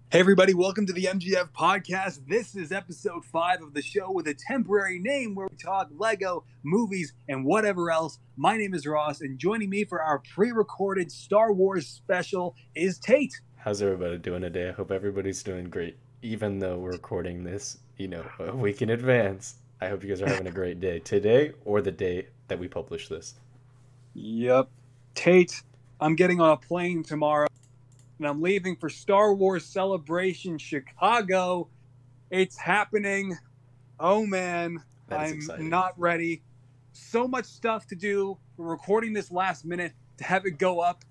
Hey everybody, welcome to the MGF Podcast. This is episode 5 of the show with a temporary name where we talk Lego, movies, and whatever else. My name is Ross, and joining me for our pre-recorded Star Wars special is Tait. How's everybody doing today? I hope everybody's doing great, even though we're recording this, a week in advance. I hope you guys are having a great day today or the day that we publish this. Yep. Tait, I'm getting on a plane tomorrow, and I'm leaving for Star Wars Celebration Chicago. It's happening. Oh, man. I'm exciting. Not ready. So much stuff to do. We're recording this last minute to have it go up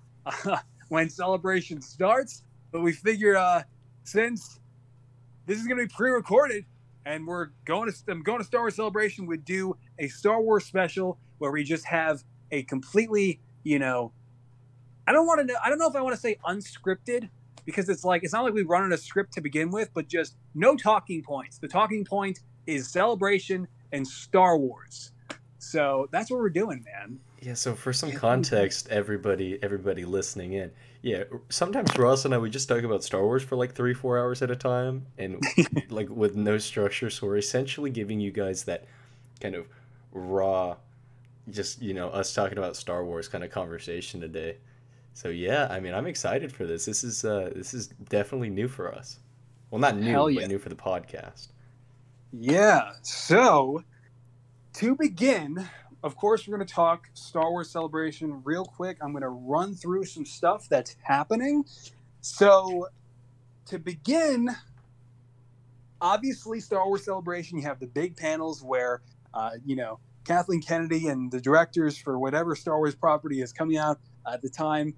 when Celebration starts. But we figured since this is going to be pre-recorded and I'm going to Star Wars Celebration, we'd do a Star Wars special where we just have a completely, I don't know if I want to say unscripted, because it's not like we run on a script to begin with, but just no talking points. The talking point is Celebration and Star Wars. So that's what we're doing, man. Yeah, so for some context, everybody listening in. Yeah, sometimes Ross and I, we just talk about Star Wars for like 3-4 hours at a time and like with no structure. So we're essentially giving you guys that kind of raw, just, us talking about Star Wars kind of conversation today. So yeah, I mean, I'm excited for this. This is definitely new for us. Well, not new, Hell yeah. but new for the podcast. Yeah. So to begin, of course, we're going to talk Star Wars Celebration real quick. I'm going to run through some stuff that's happening. So to begin, obviously, Star Wars Celebration, you have the big panels where, Kathleen Kennedy and the directors for whatever Star Wars property is coming out at the time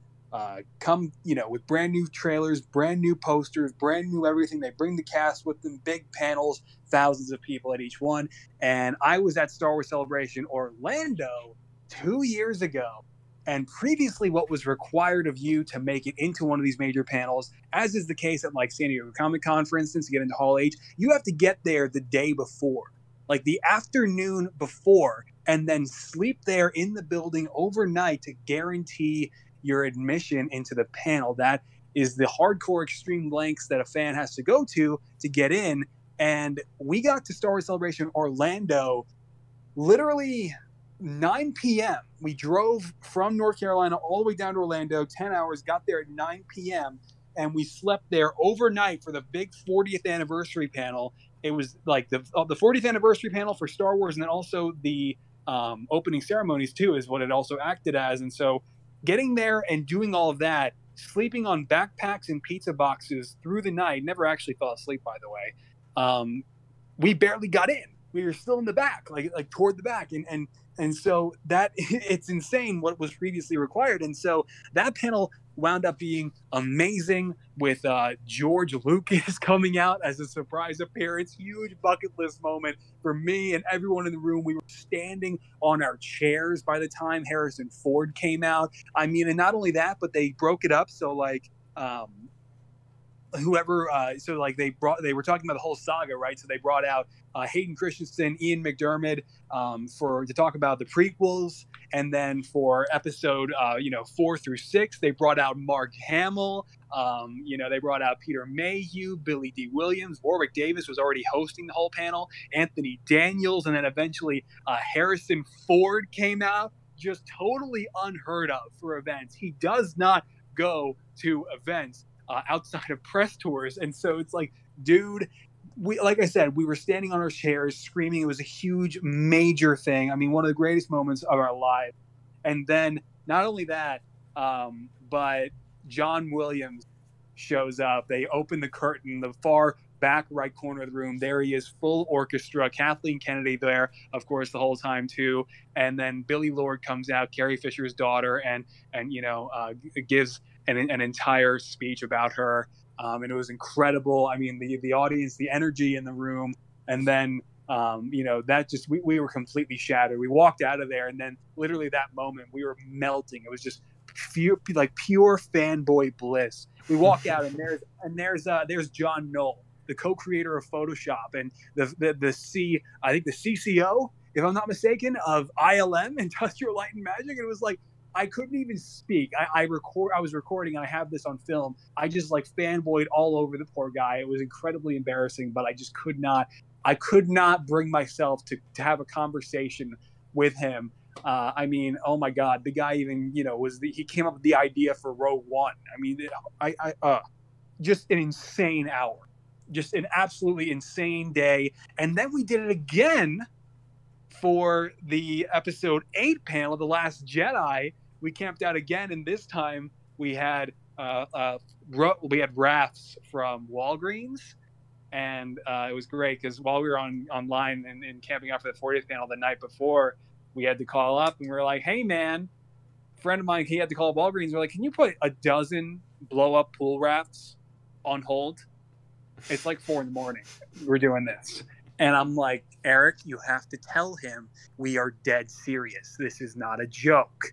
come, with brand new trailers, brand new posters, brand new everything. They bring the cast with them, big panels, thousands of people at each one. And I was at Star Wars Celebration Orlando 2 years ago. And previously, what was required of you to make it into one of these major panels, as is the case at like San Diego Comic-Con, for instance, to get into Hall H, you have to get there the day before, like the afternoon before, and then sleep there in the building overnight to guarantee your admission into the panel. That is the hardcore extreme lengths that a fan has to go to get in. And we got to Star Wars Celebration Orlando literally 9 p.m. We drove from North Carolina all the way down to Orlando, 10 hours, got there at 9 p.m., and we slept there overnight for the big 40th anniversary panel. It was like the 40th anniversary panel for Star Wars, and then also the opening ceremonies too is what it also acted as. And so getting there and doing all of that, sleeping on backpacks and pizza boxes through the night, never actually fell asleep, by the way. We barely got in. We were still in the back, like toward the back. And so that it's insane what was previously required. And so that panel wound up being amazing with George Lucas coming out as a surprise appearance. Huge bucket list moment for me and everyone in the room. We were standing on our chairs by the time Harrison Ford came out. I mean, and not only that, but they broke it up. So like, they were talking about the whole saga, right? So they brought out Hayden Christensen, Ian McDiarmid to talk about the prequels, and then for episode 4 through 6, they brought out Mark Hamill. They brought out Peter Mayhew, Billy D. Williams, Warwick Davis was already hosting the whole panel, Anthony Daniels, and then eventually Harrison Ford came out. Just totally unheard of for events. He does not go to events outside of press tours. And so it's like, dude, like I said, we were standing on our chairs screaming. It was a huge, major thing. I mean, one of the greatest moments of our life. And then not only that, but John Williams shows up. They open the curtain, the far back right corner of the room. There he is, full orchestra. Kathleen Kennedy there, of course, the whole time too. And then Billie Lourd comes out, Carrie Fisher's daughter, and gives an entire speech about her. And it was incredible. I mean, the audience, the energy in the room. And then, that just, we were completely shattered. We walked out of there, and then literally that moment we were melting. It was just pure fanboy bliss. We walk out, and there's John Knoll, the co-creator of Photoshop and I think the CCO, if I'm not mistaken, of ILM, Industrial Light and Magic. And it was like, I couldn't even speak. I was recording, and I have this on film. I just like fanboyed all over the poor guy. It was incredibly embarrassing, but I just could not. I could not bring myself to have a conversation with him. I mean, oh my God, the guy even, he came up with the idea for Row One. I mean, just an insane hour, just an absolutely insane day. And then we did it again for the episode 8 panel, The Last Jedi. We camped out again, and this time we had rafts from Walgreens. And it was great because while we were online and camping out for the 40th panel the night before, we had to call up and we were like, hey, man, friend of mine, he had to call Walgreens. We're like, can you put a dozen blow-up pool rafts on hold? It's like 4 a.m. We're doing this. And I'm like, Eric, you have to tell him we are dead serious. This is not a joke.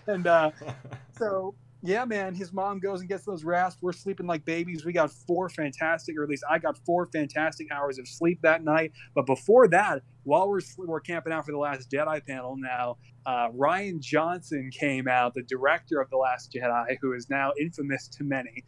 And so... yeah, man, his mom goes and gets those rafts. We're sleeping like babies. We got 4 fantastic, or at least I got 4 fantastic hours of sleep that night. But before that, while we're camping out for The Last Jedi panel now, Rian Johnson came out, the director of The Last Jedi, who is now infamous to many.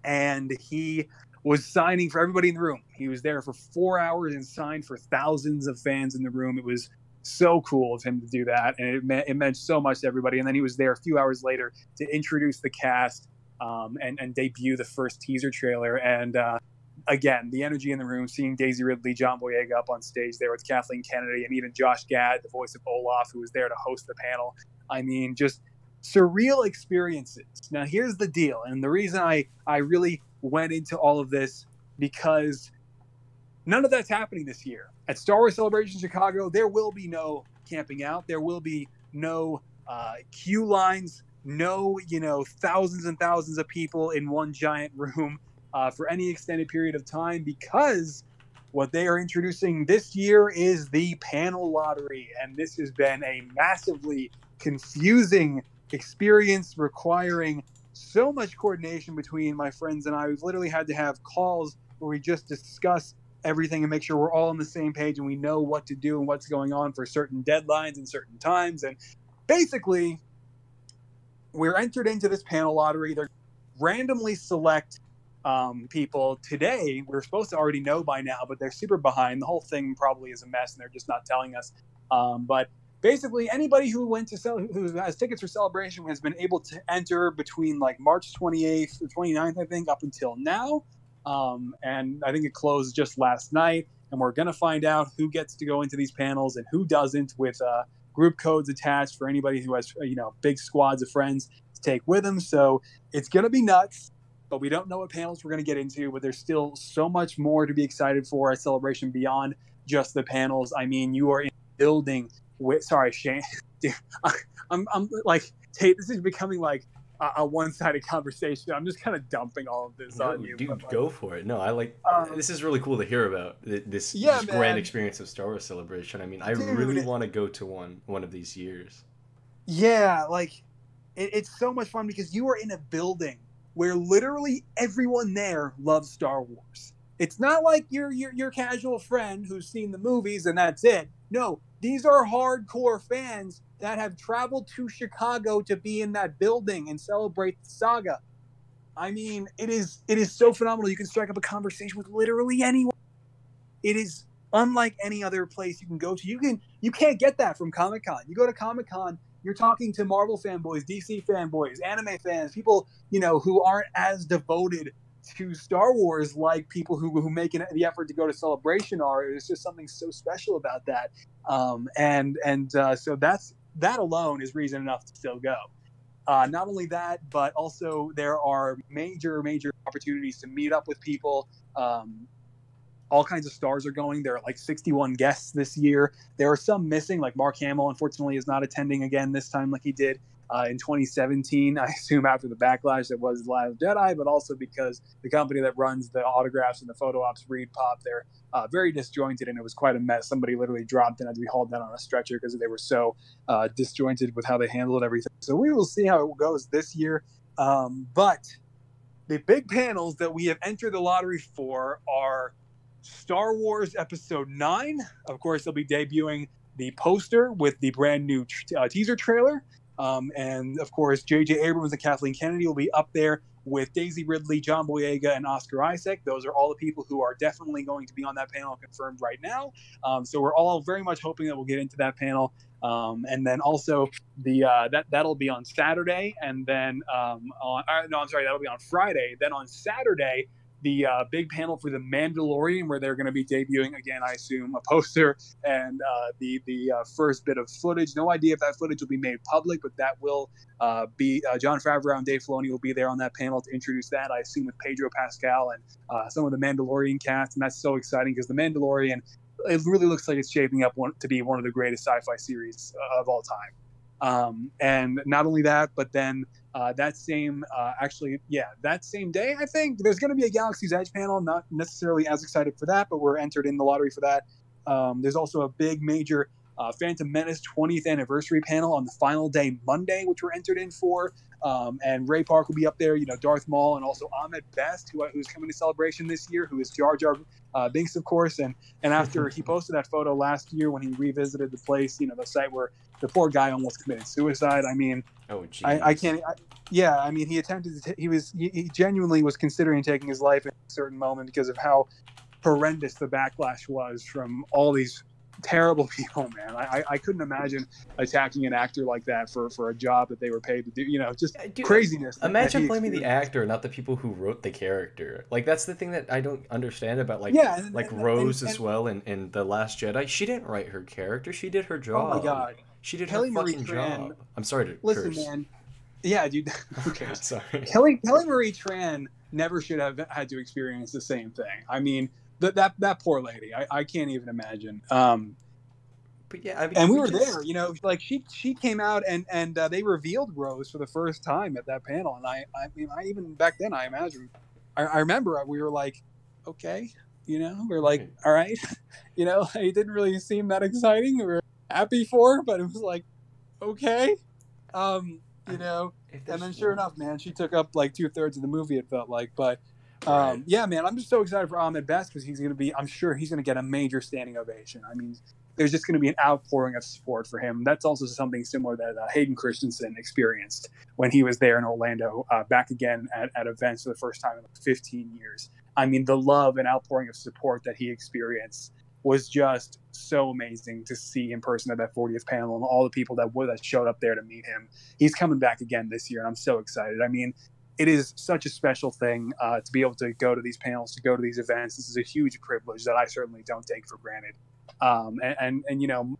And he was signing for everybody in the room. He was there for 4 hours and signed for thousands of fans in the room. It was so cool of him to do that, and it meant so much to everybody. And then he was there a few hours later to introduce the cast and debut the first teaser trailer. And again, the energy in the room, seeing Daisy Ridley, John Boyega up on stage there with Kathleen Kennedy, and even Josh Gad, the voice of Olaf, who was there to host the panel. I mean, just surreal experiences. Now, here's the deal, and the reason I really went into all of this, because none of that's happening this year. At Star Wars Celebration Chicago, there will be no camping out. There will be no queue lines, no, thousands and thousands of people in one giant room for any extended period of time, because what they are introducing this year is the panel lottery. And this has been a massively confusing experience requiring so much coordination between my friends and I. We've literally had to have calls where we just discuss everything and make sure we're all on the same page and we know what to do and what's going on for certain deadlines and certain times. And basically, we're entered into this panel lottery. They're randomly select people. Today, we're supposed to already know by now, but they're super behind. The whole thing probably is a mess and they're just not telling us. But basically, anybody who who has tickets for Celebration has been able to enter between like March 28th or 29th, I think, up until now. And I think it closed just last night, and we're going to find out who gets to go into these panels and who doesn't, with group codes attached for anybody who has, big squads of friends to take with them. So it's going to be nuts, but we don't know what panels we're going to get into, but there's still so much more to be excited for at Celebration beyond just the panels. I mean, you are in a building with, sorry, Shane, dude, I'm like, Tate, this is becoming like a one-sided conversation. I'm just kind of dumping all of this on you. Dude, go for it. No, I like this is really cool to hear about this grand experience of Star Wars Celebration. I mean, I really want to go to one of these years. Yeah, like it's so much fun because you are in a building where literally everyone there loves Star Wars. It's not like your casual friend who's seen the movies and that's it. No, these are hardcore fans that have traveled to Chicago to be in that building and celebrate the saga. I mean, it is so phenomenal. You can strike up a conversation with literally anyone. It is unlike any other place you can go to. You can't get that from Comic-Con. You go to Comic-Con, you're talking to Marvel fanboys, DC fanboys, anime fans, people, who aren't as devoted to Star Wars like people who make the effort to go to Celebration are. It's just something so special about that. So that alone is reason enough to still go. Not only that, but also there are major opportunities to meet up with people. All kinds of stars are going. There are like 61 guests this year. There are some missing, like Mark Hamill, unfortunately, is not attending again this time like he did in 2017. I assume after the backlash that was The Last Jedi, but also because the company that runs the autographs and the photo ops, ReedPop, they're very disjointed, and it was quite a mess. Somebody literally dropped in, had to be hauled down on a stretcher because they were so disjointed with how they handled everything. So we will see how it goes this year. But the big panels that we have entered the lottery for are Star Wars Episode 9. Of course, they'll be debuting the poster with the brand new teaser trailer. And of course, J.J. Abrams and Kathleen Kennedy will be up there with Daisy Ridley, John Boyega, and Oscar Isaac. Those are all the people who are definitely going to be on that panel, confirmed right now. So we're all very much hoping that we'll get into that panel. And then also that'll be on Saturday, and then that'll be on Friday. Then on Saturday, the big panel for the Mandalorian, where they're going to be debuting again, I assume, a poster and the first bit of footage. No idea if that footage will be made public, but that will be Jon Favreau and Dave Filoni will be there on that panel to introduce that, I assume, with Pedro Pascal and some of the Mandalorian cast. And that's so exciting because the Mandalorian, it really looks like it's shaping up to be one of the greatest sci-fi series of all time. And not only that, but then that same day, I think there's going to be a Galaxy's Edge panel. Not necessarily as excited for that, but we're entered in the lottery for that. There's also a big major Phantom Menace 20th anniversary panel on the final day, Monday, which we're entered in for. And Ray Park will be up there, Darth Maul, and also Ahmed Best, who's coming to Celebration this year, who is Jar Jar Binks, of course. And after he posted that photo last year when he revisited the place, the site where the poor guy almost committed suicide. I mean, I can't. He genuinely was considering taking his life at a certain moment because of how horrendous the backlash was from all these terrible people, man. I couldn't imagine attacking an actor like that for a job that they were paid to do. Dude, craziness. Imagine blaming the actor, not the people who wrote the character. Like, that's the thing that I don't understand about Rose as well in The Last Jedi. She didn't write her character. She did her job. Oh my god. She did her fucking job. I'm sorry to listen, curse. man. Yeah, dude. Who cares? Sorry. Kelly Marie Tran never should have had to experience the same thing. I mean, that poor lady. I can't even imagine. But yeah, I mean, and we were there. She came out and they revealed Rose for the first time at that panel. And I even back then I remember we were like, okay, we're like, all right, it didn't really seem that exciting. We were happy for her, but it was like, okay, and then sure enough, man, she took up like 2/3 of the movie, it felt like. But right. Yeah, man, I'm just so excited for Ahmed Best because I'm sure he's going to get a major standing ovation. I mean, there's just going to be an outpouring of support for him. That's also something similar that Hayden Christensen experienced when he was there in Orlando, back again at events for the first time in 15 years. I mean, the love and outpouring of support that he experienced was just so amazing to see in person at that 40th panel, and all the people that showed up there to meet him. He's coming back again this year, and I'm so excited. I mean, it is such a special thing to be able to go to these panels, to go to these events. This is a huge privilege that I certainly don't take for granted. And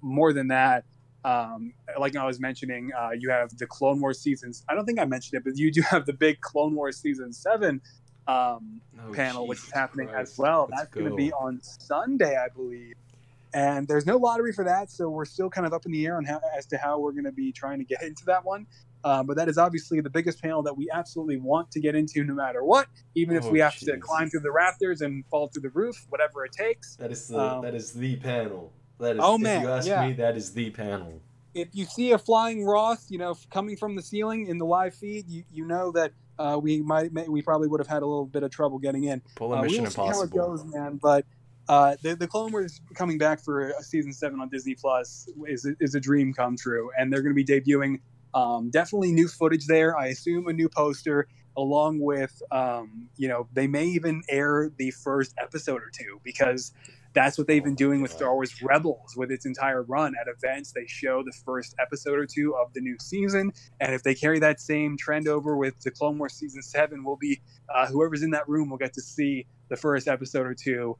more than that, like I was mentioning, you have the Clone Wars seasons. I don't think I mentioned it, but you do have the big Clone Wars season 7 panel, which is happening as well. That's going to be on Sunday, I believe. And there's no lottery for that, so we're still kind of up in the air on as to how we're going to be trying to get into that one. But that is obviously the biggest panel that we absolutely want to get into no matter what, even if we have to climb through the rafters and fall through the roof, whatever it takes. That is the panel. That is, man, if you ask me, that is the panel. If you see a flying Ross, coming from the ceiling in the live feed, you know that we probably would have had a little bit of trouble getting in. Pull a Mission Impossible. See how it goes, man. But the Clone Wars coming back for season 7 on Disney Plus is a dream come true, and they're going to be debuting definitely new footage there. I assume a new poster, along with they may even air the first episode or two, because that's what they've been doing with Star Wars Rebels with its entire run. At events, they show the first episode or two of the new season, and if they carry that same trend over with the Clone Wars season 7, will be whoever's in that room will get to see the first episode or two,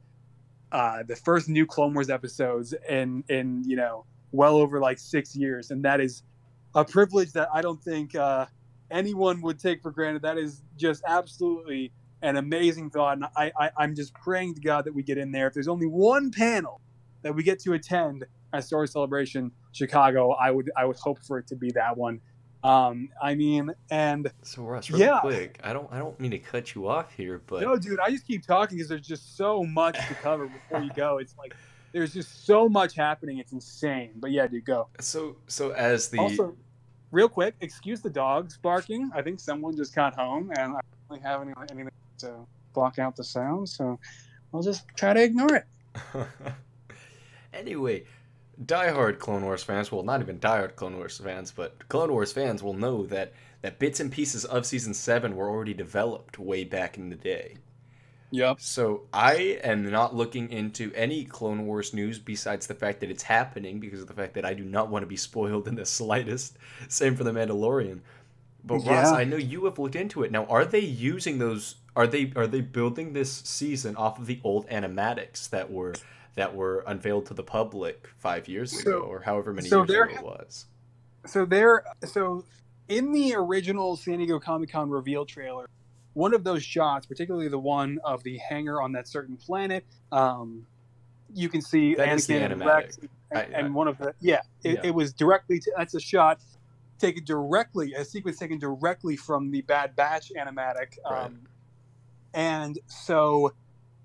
the first new Clone Wars episodes in well over like 6 years, and that is a privilege that I don't think anyone would take for granted. That is just absolutely an amazing thought, and I'm just praying to God that we get in there. If there's only one panel that we get to attend at Star Wars Celebration Chicago, I would hope for it to be that one. So Russ, real quick, I don't mean to cut you off here, but no, dude, I just keep talking because there's just so much to cover before you go. It's like there's just so much happening. It's insane. But yeah, dude, go. So as the also, real quick, excuse the dogs barking. I think someone just got home, and I don't really have anything to block out the sound, so I'll just try to ignore it. Anyway, diehard Clone Wars fans, well, not even diehard Clone Wars fans, but Clone Wars fans will know that bits and pieces of season 7 were already developed way back in the day. Yep. So I am not looking into any Clone Wars news besides the fact that it's happening, because of the fact that I do not want to be spoiled in the slightest. Same for The Mandalorian. But Ross, I know you have looked into it. Now, are they using those? Are they building this season off of the old animatics that were unveiled to the public 5 years ago, or however many years ago it was? So in the original San Diego Comic-Con reveal trailer, one of those shots, particularly the one of the hangar on that certain planet, you can see that Anakin and Rex, and one of the it was directly that's a shot taken directly, a sequence taken directly from the Bad Batch animatic, and so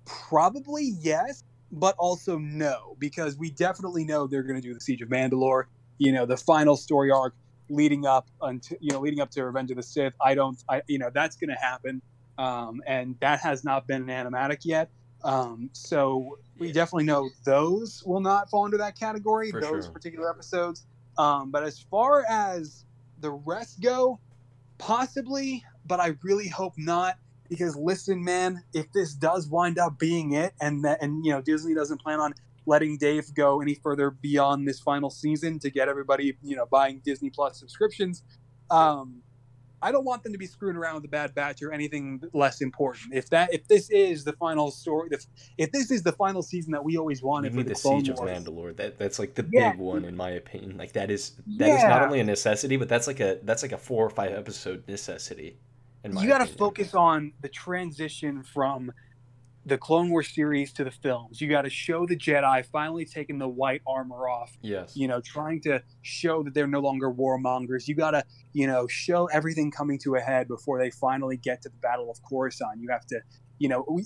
probably yes, but also no, because we definitely know they're going to do the Siege of Mandalore, the final story arc leading up to Revenge of the Sith. That's going to happen, and that has not been an animatic yet. So we definitely know those will not fall into that category, particular episodes. But as far as the rest go, possibly, but I really hope not, because listen, man, if this does wind up being it, and Disney doesn't plan on letting Dave go any further beyond this final season to get everybody, buying Disney Plus subscriptions, I don't want them to be screwing around with the Bad Batch or anything less important. If this is the final story, if this is the final season that we always wanted for the Siege of Mandalore, that's like the big one in my opinion. Like that is not only a necessity, but that's like a 4 or 5 episode necessity. You got to focus on the transition from the Clone Wars series to the films. You got to show the Jedi finally taking the white armor off. Yes. Trying to show that they're no longer warmongers. You got to, show everything coming to a head before they finally get to the Battle of Coruscant. You have to,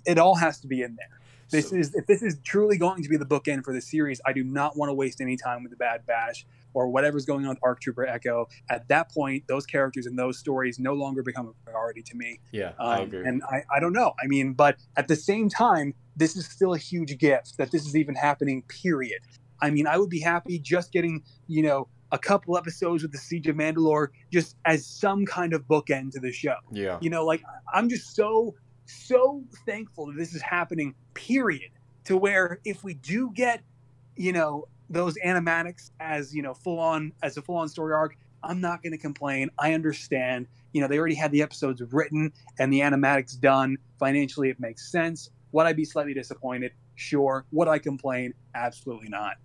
it all has to be in there. If this is truly going to be the bookend for the series, I do not want to waste any time with the Bad Batch or whatever's going on with ARC Trooper Echo. At that point, those characters and those stories no longer become a priority to me. Yeah, I agree. And I don't know. I mean, but at the same time, this is still a huge gift that this is even happening, period. I mean, I would be happy just getting, a couple episodes with the Siege of Mandalore just as some kind of bookend to the show. Yeah. I'm just so thankful that this is happening, period, to where if we do get, those animatics as, a full on story arc, I'm not going to complain. I understand, they already had the episodes written and the animatics done. Financially, it makes sense. Would I be slightly disappointed? Sure. Would I complain? Absolutely not.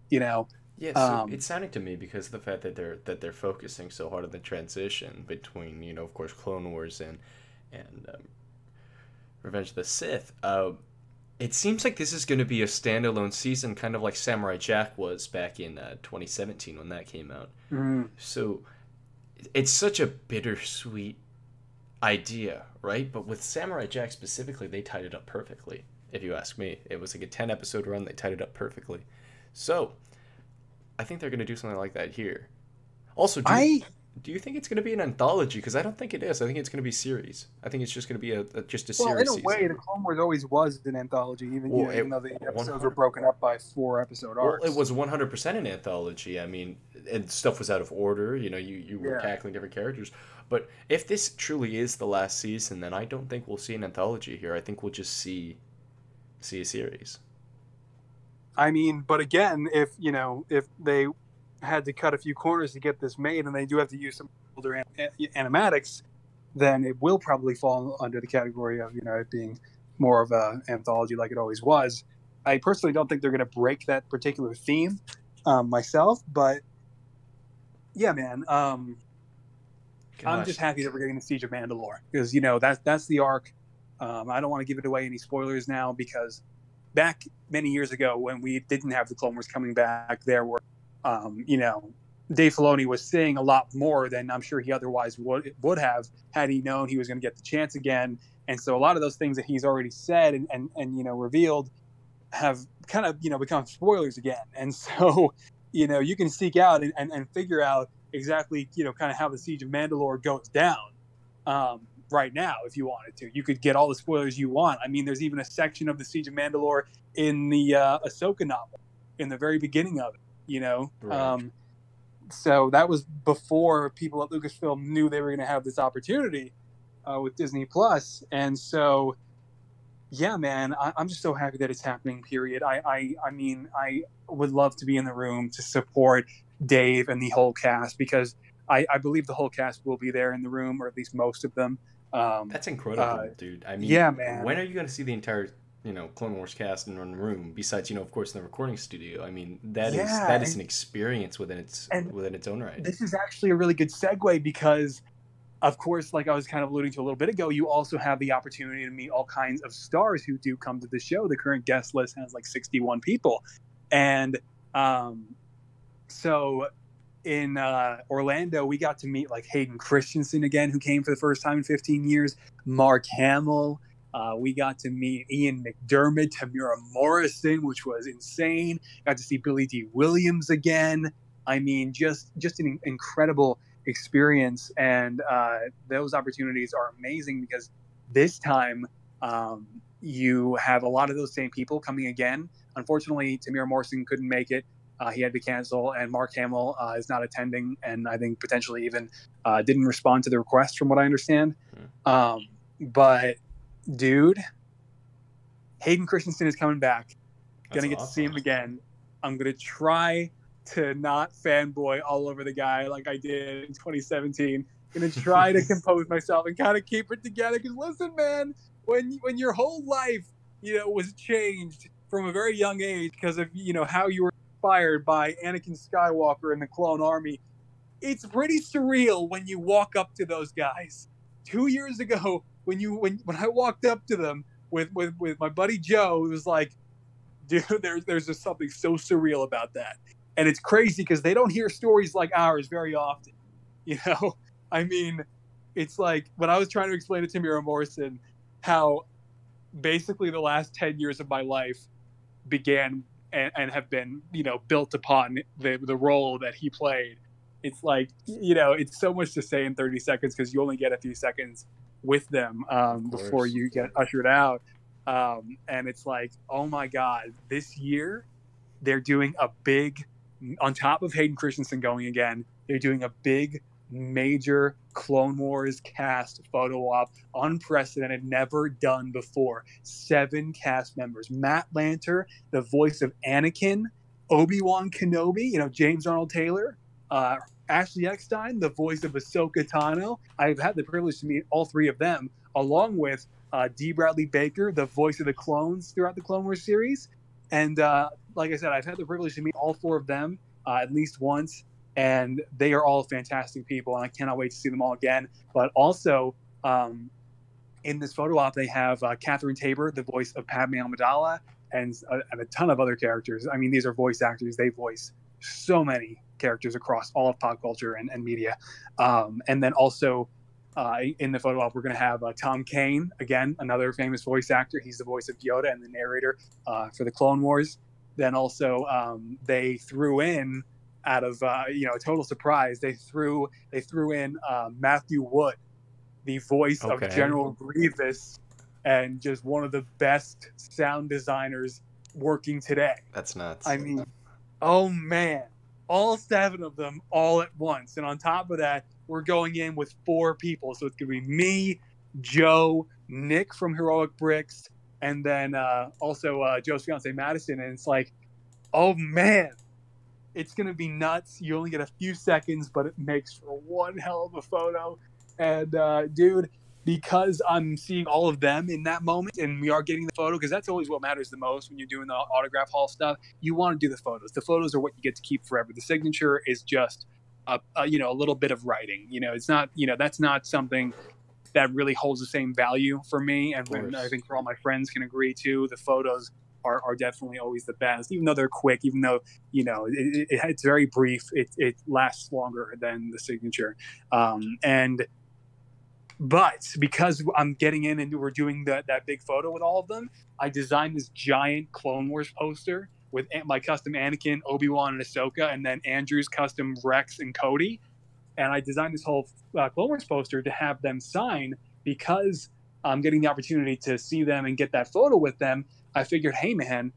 Yeah, so it's sounding to me, because of the fact that they're focusing so hard on the transition between, of course, Clone Wars and Revenge of the Sith. It seems like this is going to be a standalone season, kind of like Samurai Jack was back in 2017 when that came out. Mm-hmm. So it's such a bittersweet idea, right? But with Samurai Jack specifically, they tied it up perfectly, if you ask me. It was like a 10-episode run. They tied it up perfectly. So I think they're going to do something like that here. Also, do you think it's going to be an anthology? Because I don't think it is. I think it's going to be a series. I think it's just going to be just a series. Well, in a way, the Clone Wars always was an anthology, even though the episodes were broken up by 4-episode arcs. Well, it was 100% an anthology. I mean, and stuff was out of order. You were tackling different characters. But if this truly is the last season, then I don't think we'll see an anthology here. I think we'll just see a series. I mean, but again, if they had to cut a few corners to get this made, and they do have to use some older animatics, then it will probably fall under the category of it being more of an anthology like it always was. I personally don't think they're going to break that particular theme myself, but yeah, man, I'm just happy that we're getting the Siege of Mandalore, because that's the arc. I don't want to give it away any spoilers now, because back many years ago when we didn't have the Clone Wars coming back, there were Dave Filoni was saying a lot more than I'm sure he otherwise would have had he known he was going to get the chance again. And so a lot of those things that he's already said and revealed have kind of, become spoilers again. And so, you can seek out and figure out exactly, kind of how the Siege of Mandalore goes down right now if you wanted to. You could get all the spoilers you want. I mean, there's even a section of the Siege of Mandalore in the Ahsoka novel in the very beginning of it, you know. Right. So that was before people at Lucasfilm knew they were going to have this opportunity with Disney Plus, and so yeah, man, I'm just so happy that it's happening. Period. I mean, I would love to be in the room to support Dave and the whole cast because I believe the whole cast will be there in the room, or at least most of them. That's incredible, dude. I mean, Yeah, man. when are you going to see the entire, Clone Wars cast in one room? Besides, of course, in the recording studio. I mean, Yeah, that is an experience and within its own right. this is actually a really good segue because of course, like I was kind of alluding to a little bit ago, you also have the opportunity to meet all kinds of stars who do come to the show. The current guest list has like 61 people. And so in Orlando, we got to meet like Hayden Christensen again, who came for the first time in 15 years, Mark Hamill. We got to meet Ian McDermott, Tamura Morrison, which was insane. Got to see Billy D. Williams again. I mean, just an incredible experience, and those opportunities are amazing because this time you have a lot of those same people coming again. Unfortunately, Tamir Morrison couldn't make it. He had to cancel, and Mark Hamill is not attending, and I think potentially even didn't respond to the request, from what I understand. But dude, Hayden Christensen is coming back. Gonna get to see him again. I'm gonna try to not fanboy all over the guy like I did in 2017. Gonna try to compose myself and kind of keep it together. Because listen, man, when your whole life, was changed from a very young age because of how you were inspired by Anakin Skywalker and the Clone Army, it's pretty surreal when you walk up to those guys. 2 years ago, when I walked up to them with my buddy Joe, it was like, dude, there's just something so surreal about that. And it's crazy because they don't hear stories like ours very often. I mean, it's like when I was trying to explain to Tamira Morrison how basically the last 10 years of my life began and have been, built upon the role that he played. It's like, it's so much to say in 30 seconds because you only get a few seconds with them before you get ushered out. And it's like, oh my God, this year they're doing a big, on top of Hayden Christensen going again, they're doing a big, major Clone Wars cast photo op, unprecedented, never done before. 7 cast members: Matt Lanter, the voice of Anakin; Obi-Wan Kenobi, James Arnold Taylor; Ashley Eckstein, the voice of Ahsoka Tano. I've had the privilege to meet all 3 of them, along with D. Bradley Baker, the voice of the clones throughout the Clone Wars series. And like I said, I've had the privilege to meet all 4 of them at least once, and they are all fantastic people, and I cannot wait to see them all again. But also, in this photo op, they have Catherine Tabor, the voice of Padme Amidala, and a ton of other characters. I mean, these are voice actors. They voice so many characters across all of pop culture and media. And then also in the photo op, we're going to have Tom Kane, again, another famous voice actor. He's the voice of Yoda and the narrator for the Clone Wars. Then also they threw in, out of total surprise, they threw in Matthew Wood, the voice of General Grievous, and just one of the best sound designers working today. That's nuts. I mean, oh man, all 7 of them all at once. And on top of that, we're going in with 4 people. So it's going to be me, Joe, Nick from Heroic Bricks, and then also Joe's fiance, Madison. And it's like, oh man, it's going to be nuts. You only get a few seconds, but it makes for one hell of a photo. And dude, because I'm seeing all of them in that moment and we are getting the photo, because that's always what matters the most when you're doing the autograph hall stuff. You want to do the photos. The photos are what you get to keep forever. The signature is just a little bit of writing. It's not, that's not something that really holds the same value for me. And I think for all my friends can agree too, the photos are definitely always the best, even though they're quick, even though, it's very brief. It lasts longer than the signature. But because I'm getting in and we're doing that big photo with all of them, I designed this giant Clone Wars poster with my custom Anakin, Obi-Wan, and Ahsoka, and then Andrew's custom Rex and Cody. And I designed this whole Clone Wars poster to have them sign because I'm getting the opportunity to see them and get that photo with them. I figured, hey, man,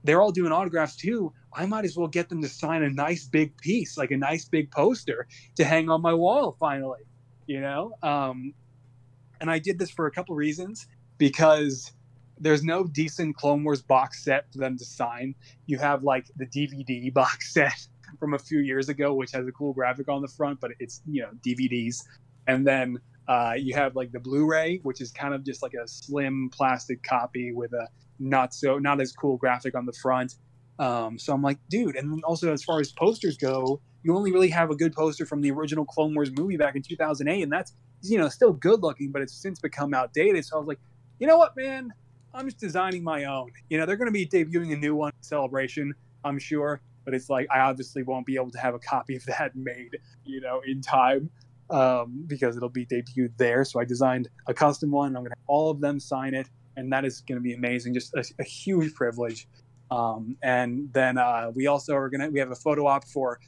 they're all doing autographs too. I might as well get them to sign a nice big piece, like a nice big poster to hang on my wall finally, you know? And I did this for a couple reasons, because there's no decent Clone Wars box set for them to sign. You have like the DVD box set from a few years ago, which has a cool graphic on the front, but it's, you know, DVDs. And then you have like the Blu-ray, which is kind of just like a slim plastic copy with a not as cool graphic on the front. So I'm like, dude. And then also, as far as posters go, you only really have a good poster from the original Clone Wars movie back in 2008, and that's, you know, still good looking, but it's since become outdated. So I was like, you know what, man, I'm just designing my own. You know, they're going to be debuting a new one in Celebration, I'm sure, but it's like, I obviously won't be able to have a copy of that made, you know, in time, because it'll be debuted there. So I designed a custom one. I'm going to have all of them sign it, and that is going to be amazing. Just a huge privilege. And then we also we have a photo op for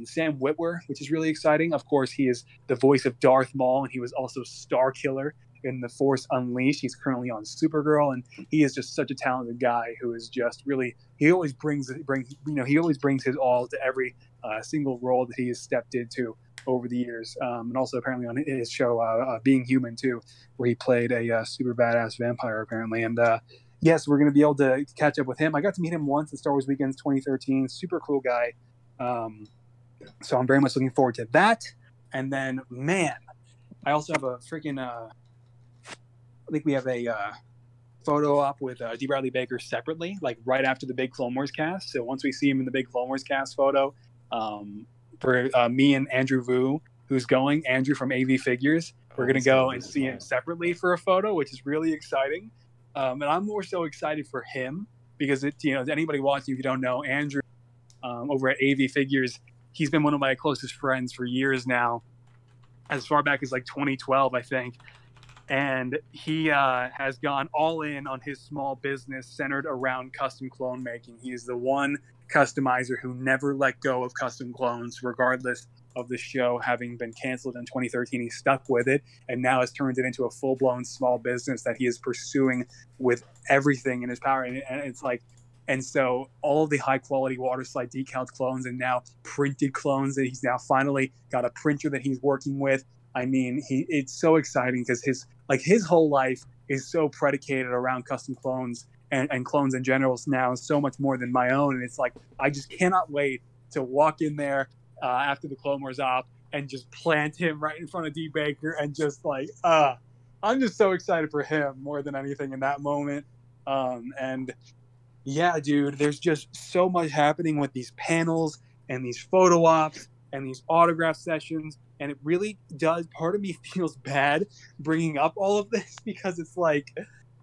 Sam Witwer, which is really exciting. Of course, he is the voice of Darth Maul, and he was also Starkiller in The Force Unleashed. He's currently on Supergirl, and he is just such a talented guy who is just really, he always brings his all to every single role that he has stepped into over the years. And also apparently on his show, Being Human too, where he played a super badass vampire apparently. And yes, we're going to be able to catch up with him. I got to meet him once at Star Wars Weekends 2013. Super cool guy. So I'm very much looking forward to that. And then, man, I also have a freaking, I think we have a photo op with D. Bradley Baker separately, like right after the big Clone Wars cast. So once we see him in the big Clone Wars cast photo, for me and Andrew Vu, who's going, Andrew from AV Figures, we're going to go and see him separately for a photo, which is really exciting. And I'm more so excited for him because anybody watching, if you don't know, Andrew over at AV Figures, he's been one of my closest friends for years now, as far back as like 2012, I think. And he has gone all in on his small business centered around custom clone making. He is the one customizer who never let go of custom clones, regardless of the show having been canceled in 2013. He stuck with it and now has turned it into a full-blown small business that he is pursuing with everything in his power. And it's like, and so all of the high-quality water slide decaled clones and now printed clones that he's now finally got a printer that he's working with. I mean, it's so exciting because his whole life is so predicated around custom clones and clones in general now, so much more than my own. And it's like, I just cannot wait to walk in there after the Clone Wars op and just plant him right in front of D. Baker and just like, I'm just so excited for him more than anything in that moment. And yeah, dude, there's just so much happening with these panels and these photo ops and these autograph sessions. And it really does, part of me feels bad bringing up all of this because it's like,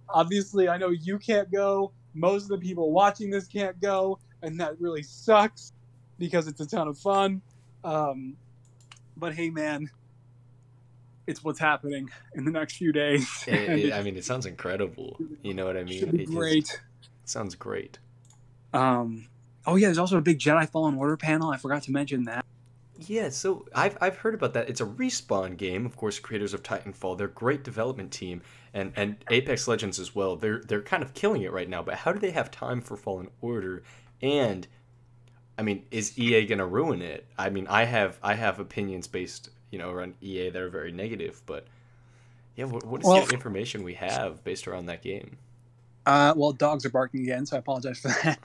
obviously, I know you can't go. Most of the people watching this can't go. And that really sucks because it's a ton of fun. But hey, man, it's what's happening in the next few days. I mean, it sounds incredible. You know what I mean? It great. Sounds great. Oh, yeah, there's also a big Jedi Fallen Order panel. I forgot to mention that. Yeah, so I've heard about that. It's a Respawn game, of course, creators of Titanfall. They're a great development team, and Apex Legends as well. They're kind of killing it right now. But how do they have time for Fallen Order? And I mean, is EA gonna ruin it? I mean, I have opinions based, around EA that are very negative. But yeah, what is the information we have based around that game? Well, dogs are barking again, so I apologize for that.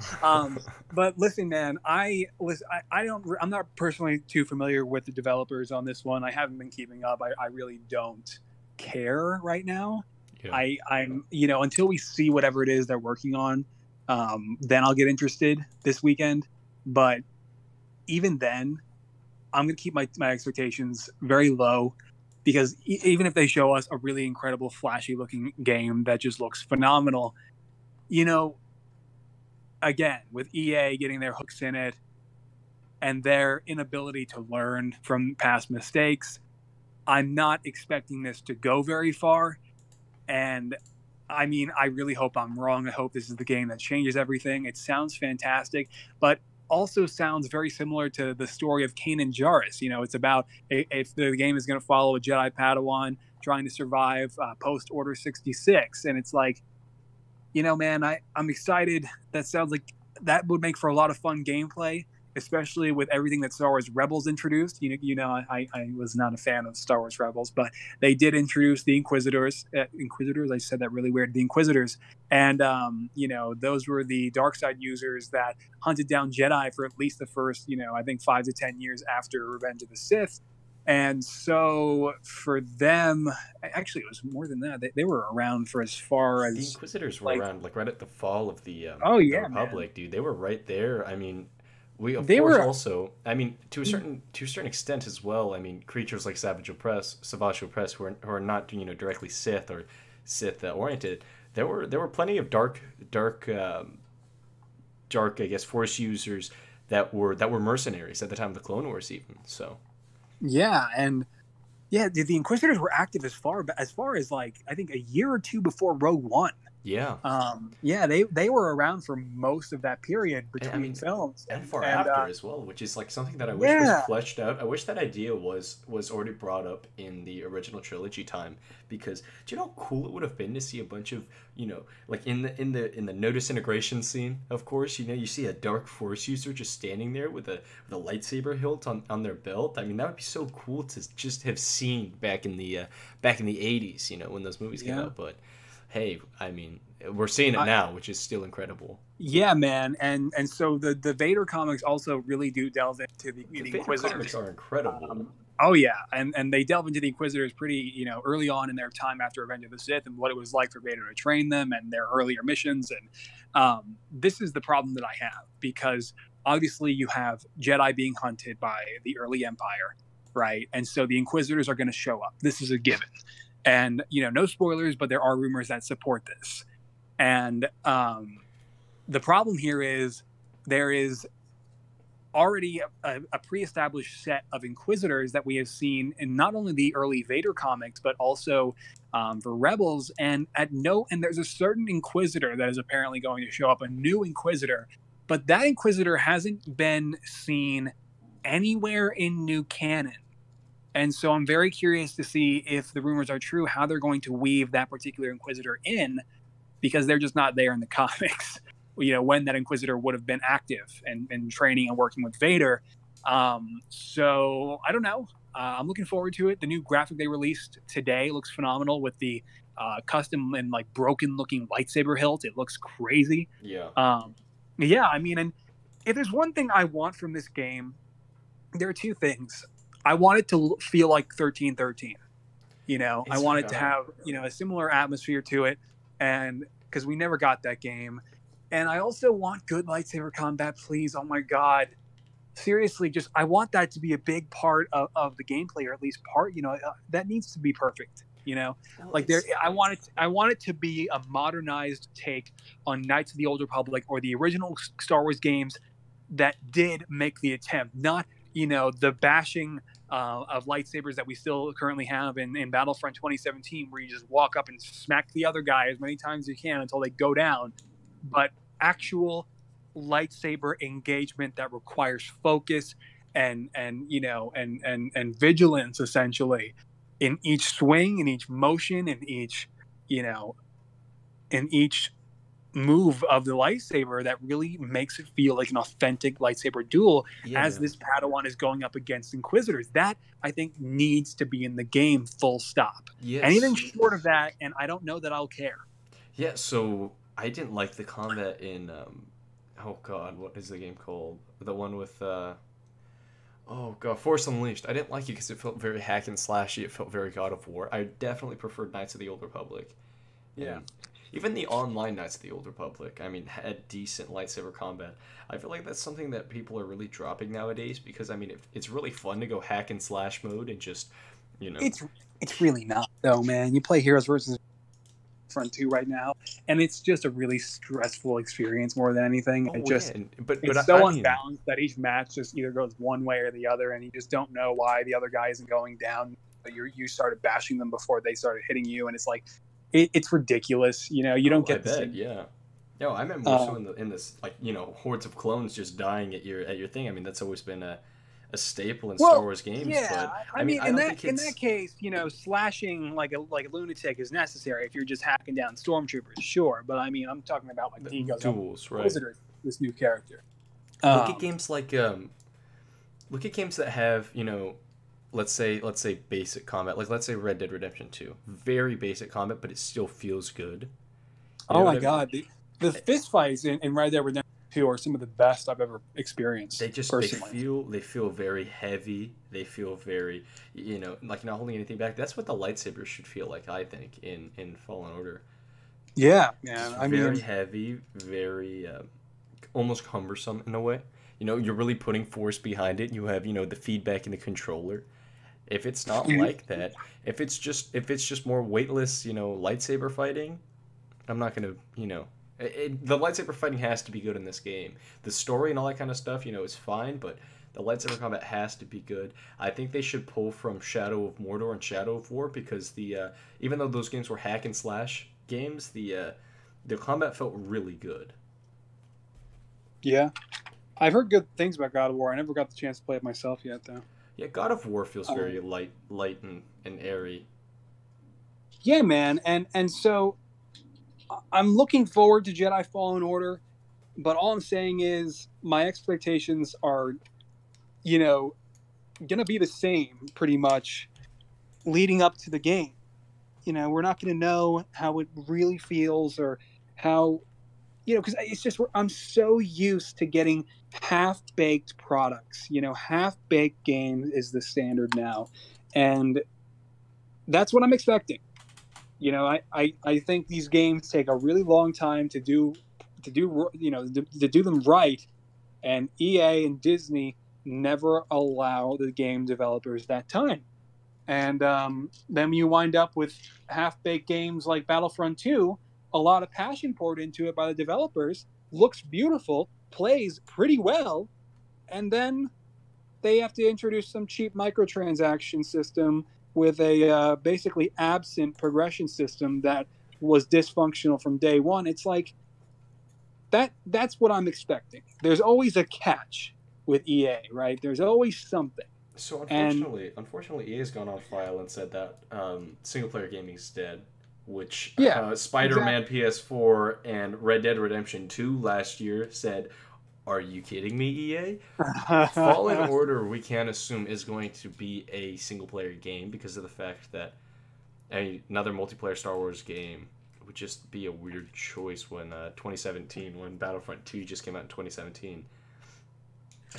But listen, man, I'm not personally too familiar with the developers on this one. I haven't been keeping up. I really don't care right now. Yeah. I'm until we see whatever it is they're working on, then I'll get interested this weekend. But even then, I'm going to keep my expectations very low. Because even if they show us a really incredible, flashy-looking game that just looks phenomenal, again, with EA getting their hooks in it and their inability to learn from past mistakes, I'm not expecting this to go very far. And, I mean, I really hope I'm wrong. I hope this is the game that changes everything. It sounds fantastic, but also sounds very similar to the story of Kanan Jarrus. It's about if the game is going to follow a Jedi Padawan trying to survive post Order 66. And it's like, man, I'm excited. That sounds like that would make for a lot of fun gameplay, especially with everything that Star Wars Rebels introduced. I was not a fan of Star Wars Rebels, but they did introduce the Inquisitors. Inquisitors, I said that really weird. The Inquisitors, and those were the dark side users that hunted down Jedi for at least the first, I think 5 to 10 years after Revenge of the Sith. And so for them, actually, it was more than that. They were around for as far as the Inquisitors were around like right at the fall of the Republic, man. Dude. They were right there. I mean, they were also. I mean, to a certain extent as well. I mean, creatures like Savage Opress, who are not directly Sith or Sith oriented. There were plenty of dark I guess Force users that were mercenaries at the time of the Clone Wars even. So. Yeah, and the Inquisitors were active as far as like I think a year or two before Rogue One. Yeah. They were around for most of that period between films and far after as well, which is like something that I wish was fleshed out. I wish that idea was already brought up in the original trilogy time, because do you know how cool it would have been to see a bunch of like in the no disintegration scene, of course, you see a dark Force user just standing there with a lightsaber hilt on their belt. I mean, that would be so cool to just have seen back in the 80s, when those movies came out. But hey, I mean, we're seeing it now, which is still incredible. Yeah, man, and so the Vader comics also really do delve into the Inquisitors. Vader comics are incredible. Oh yeah, and they delve into the Inquisitors pretty early on in their time after Revenge of the Sith and what it was like for Vader to train them and their earlier missions. And this is the problem that I have, because obviously you have Jedi being hunted by the early Empire, right? And so the Inquisitors are going to show up. This is a given. And, no spoilers, but there are rumors that support this. And the problem here is there is already a pre-established set of Inquisitors that we have seen in not only the early Vader comics, but also for Rebels. And there's a certain Inquisitor that is apparently going to show up, a new Inquisitor. But that Inquisitor hasn't been seen anywhere in new canon. And so I'm very curious to see if the rumors are true, how they're going to weave that particular Inquisitor in, because they're just not there in the comics, when that Inquisitor would have been active and training and working with Vader. So I don't know. I'm looking forward to it. The new graphic they released today looks phenomenal with the custom and like broken looking lightsaber hilt. It looks crazy. Yeah. I mean, and if there's one thing I want from this game, there are two things. I want it to feel like 1313. I want it to have, a similar atmosphere to it. And because we never got that game. And I also want good lightsaber combat, please. Oh my God. Seriously, I want that to be a big part of the gameplay, or at least part, that needs to be perfect. I want it to be a modernized take on Knights of the Old Republic or the original Star Wars games that did make the attempt, not the bashing of lightsabers that we still currently have in Battlefront 2017, where you just walk up and smack the other guy as many times as you can until they go down, but actual lightsaber engagement that requires focus and vigilance, essentially, in each swing, in each motion, in each move of the lightsaber, that really makes it feel like an authentic lightsaber duel as this Padawan is going up against Inquisitors. That, I think, needs to be in the game, full stop. Yes. Anything short of that, and I don't know that I'll care. Yeah, so I didn't like the combat in oh god, what is the game called? The one with Force Unleashed. I didn't like it because it felt very hack and slashy. It felt very God of War. I definitely preferred Knights of the Old Republic. Yeah. Even the online Knights of the Old Republic, I mean, had decent lightsaber combat. I feel like that's something that people are really dropping nowadays, because, I mean, it's really fun to go hack and slash mode and just, It's really not, though, man. You play Heroes versus Front 2 right now, and it's just a really stressful experience more than anything. It's so unbalanced that each match just either goes one way or the other, and you just don't know why the other guy isn't going down. You started bashing them before they started hitting you, and it's like, it's ridiculous. You don't get the same. Yeah. No, I meant more so in this, like, hordes of clones just dying at your thing. I mean, that's always been a staple in Star Wars games. Yeah, but I mean, in that case, slashing like a lunatic is necessary if you're just hacking down stormtroopers, sure. But I mean, I'm talking about like duels, right? this new character. Look at games like look at games that have, let's say basic combat. Like let's say Red Dead Redemption 2. Very basic combat, but it still feels good. Oh my god, the fist fights in Red Dead Redemption 2 are some of the best I've ever experienced. They feel very heavy. They feel very, like not holding anything back. That's what the lightsaber should feel like, I think, in Fallen Order. Yeah, man. Very heavy, very almost cumbersome in a way. You're really putting force behind it. You have, the feedback in the controller. If it's not like that, if it's just more weightless, lightsaber fighting, I'm not gonna, the lightsaber fighting has to be good in this game. The story and all that kind of stuff, is fine, but the lightsaber combat has to be good. I think they should pull from Shadow of Mordor and Shadow of War, because even though those games were hack and slash games, the combat felt really good. Yeah. I've heard good things about God of War. I never got the chance to play it myself yet, though. Yeah, God of War feels very light and airy. Yeah, man. And so I'm looking forward to Jedi Fallen Order, but all I'm saying is my expectations are, going to be the same pretty much leading up to the game. We're not going to know how it really feels or how, because it's just, I'm so used to getting half-baked products. Half-baked games is the standard now. And that's what I'm expecting. I think these games take a really long time to do them right, and EA and Disney never allow the game developers that time. And then you wind up with half-baked games like Battlefront 2, a lot of passion poured into it by the developers, looks beautiful, plays pretty well, and then they have to introduce some cheap microtransaction system with a basically absent progression system that was dysfunctional from day one. It's like that's what I'm expecting. There's always a catch with EA, right? There's always something. So unfortunately, EA has gone on file and said that single player gaming is dead, which Spider-Man PS4 and Red Dead Redemption 2 last year said, "Are you kidding me, EA?" Fallen Order, we can't assume, is going to be a single-player game because of the fact that another multiplayer Star Wars game would just be a weird choice when 2017, when Battlefront 2 just came out in 2017.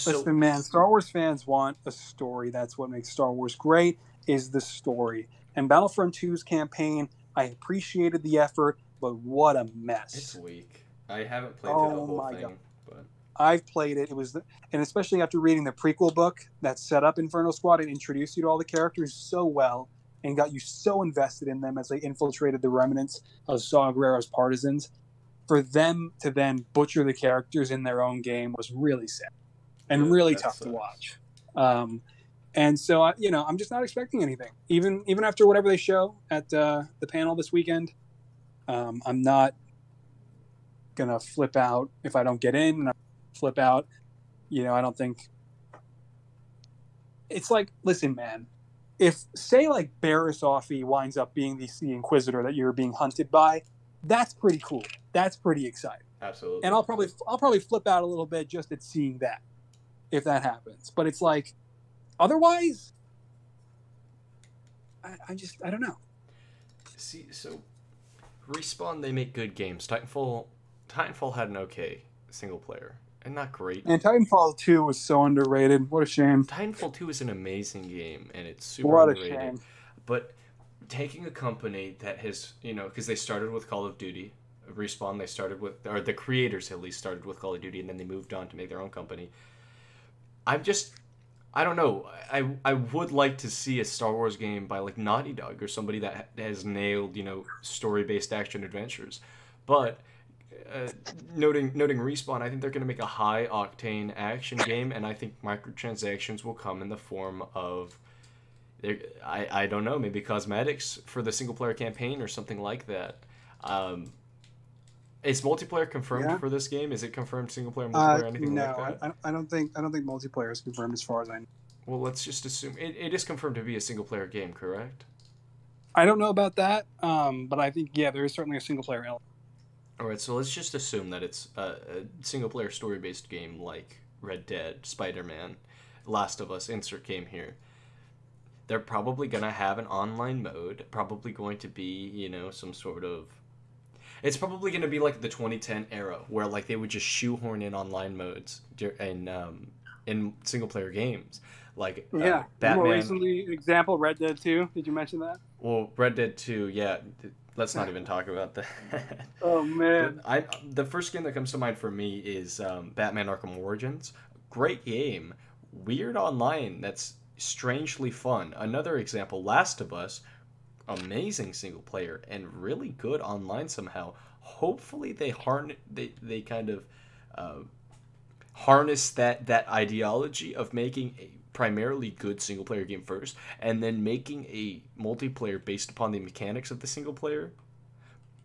Listen, man, Star Wars fans want a story. That's what makes Star Wars great, is the story. And Battlefront 2's campaign, I appreciated the effort, but what a mess. It's weak. I haven't played through the whole thing. God. I've played it. And especially after reading the prequel book that set up Inferno Squad and introduced you to all the characters so well and got you so invested in them as they infiltrated the remnants of Saw Gerrera's partisans, for them to then butcher the characters in their own game was really sad and really tough to watch. And so, I'm just not expecting anything. Even after whatever they show at the panel this weekend, I'm not going to flip out if I don't get in, and flip out. I don't think it's like, listen, man, if say like Barriss Offee winds up being the Inquisitor that you're being hunted by, that's pretty cool. That's pretty exciting. Absolutely. And I'll probably flip out a little bit just at seeing that, if that happens. But it's like, otherwise, I don't know. See, so Respawn, they make good games. Titanfall had an okay single player. And not great. And Titanfall 2 was so underrated. What a shame. Titanfall 2 is an amazing game, and it's super underrated. What a shame. But taking a company that has, because they started with Call of Duty, Respawn, or the creators at least started with Call of Duty, and then they moved on to make their own company. I don't know. I would like to see a Star Wars game by like Naughty Dog or somebody that has nailed, story-based action adventures. But noting Respawn, I think they're going to make a high-octane action game, and I think microtransactions will come in the form of, I don't know, maybe cosmetics for the single-player campaign or something like that. Is multiplayer confirmed for this game? Is it confirmed single-player multiplayer or anything like that? No, I don't think multiplayer is confirmed as far as I know. Well, let's just assume it is confirmed to be a single-player game, correct? I don't know about that, but I think, there is certainly a single-player element. All right, so let's just assume that it's a single-player story-based game like Red Dead, Spider-Man, Last of Us, insert game here. They're probably going to have an online mode, probably going to be, some sort of... It's probably going to be like the 2010 era, where like they would just shoehorn in online modes in single-player games. Like Yeah. Batman... More recently, example, Red Dead 2. Did you mention that? Well, Red Dead 2, yeah. Let's not even talk about that. Oh, man. But the first game that comes to mind for me is Batman Arkham Origins. Great game. Weird online that's strangely fun. Another example, Last of Us. Amazing single player and really good online somehow. Hopefully they kind of harness that ideology of making a primarily good single player game first and then making a multiplayer based upon the mechanics of the single player,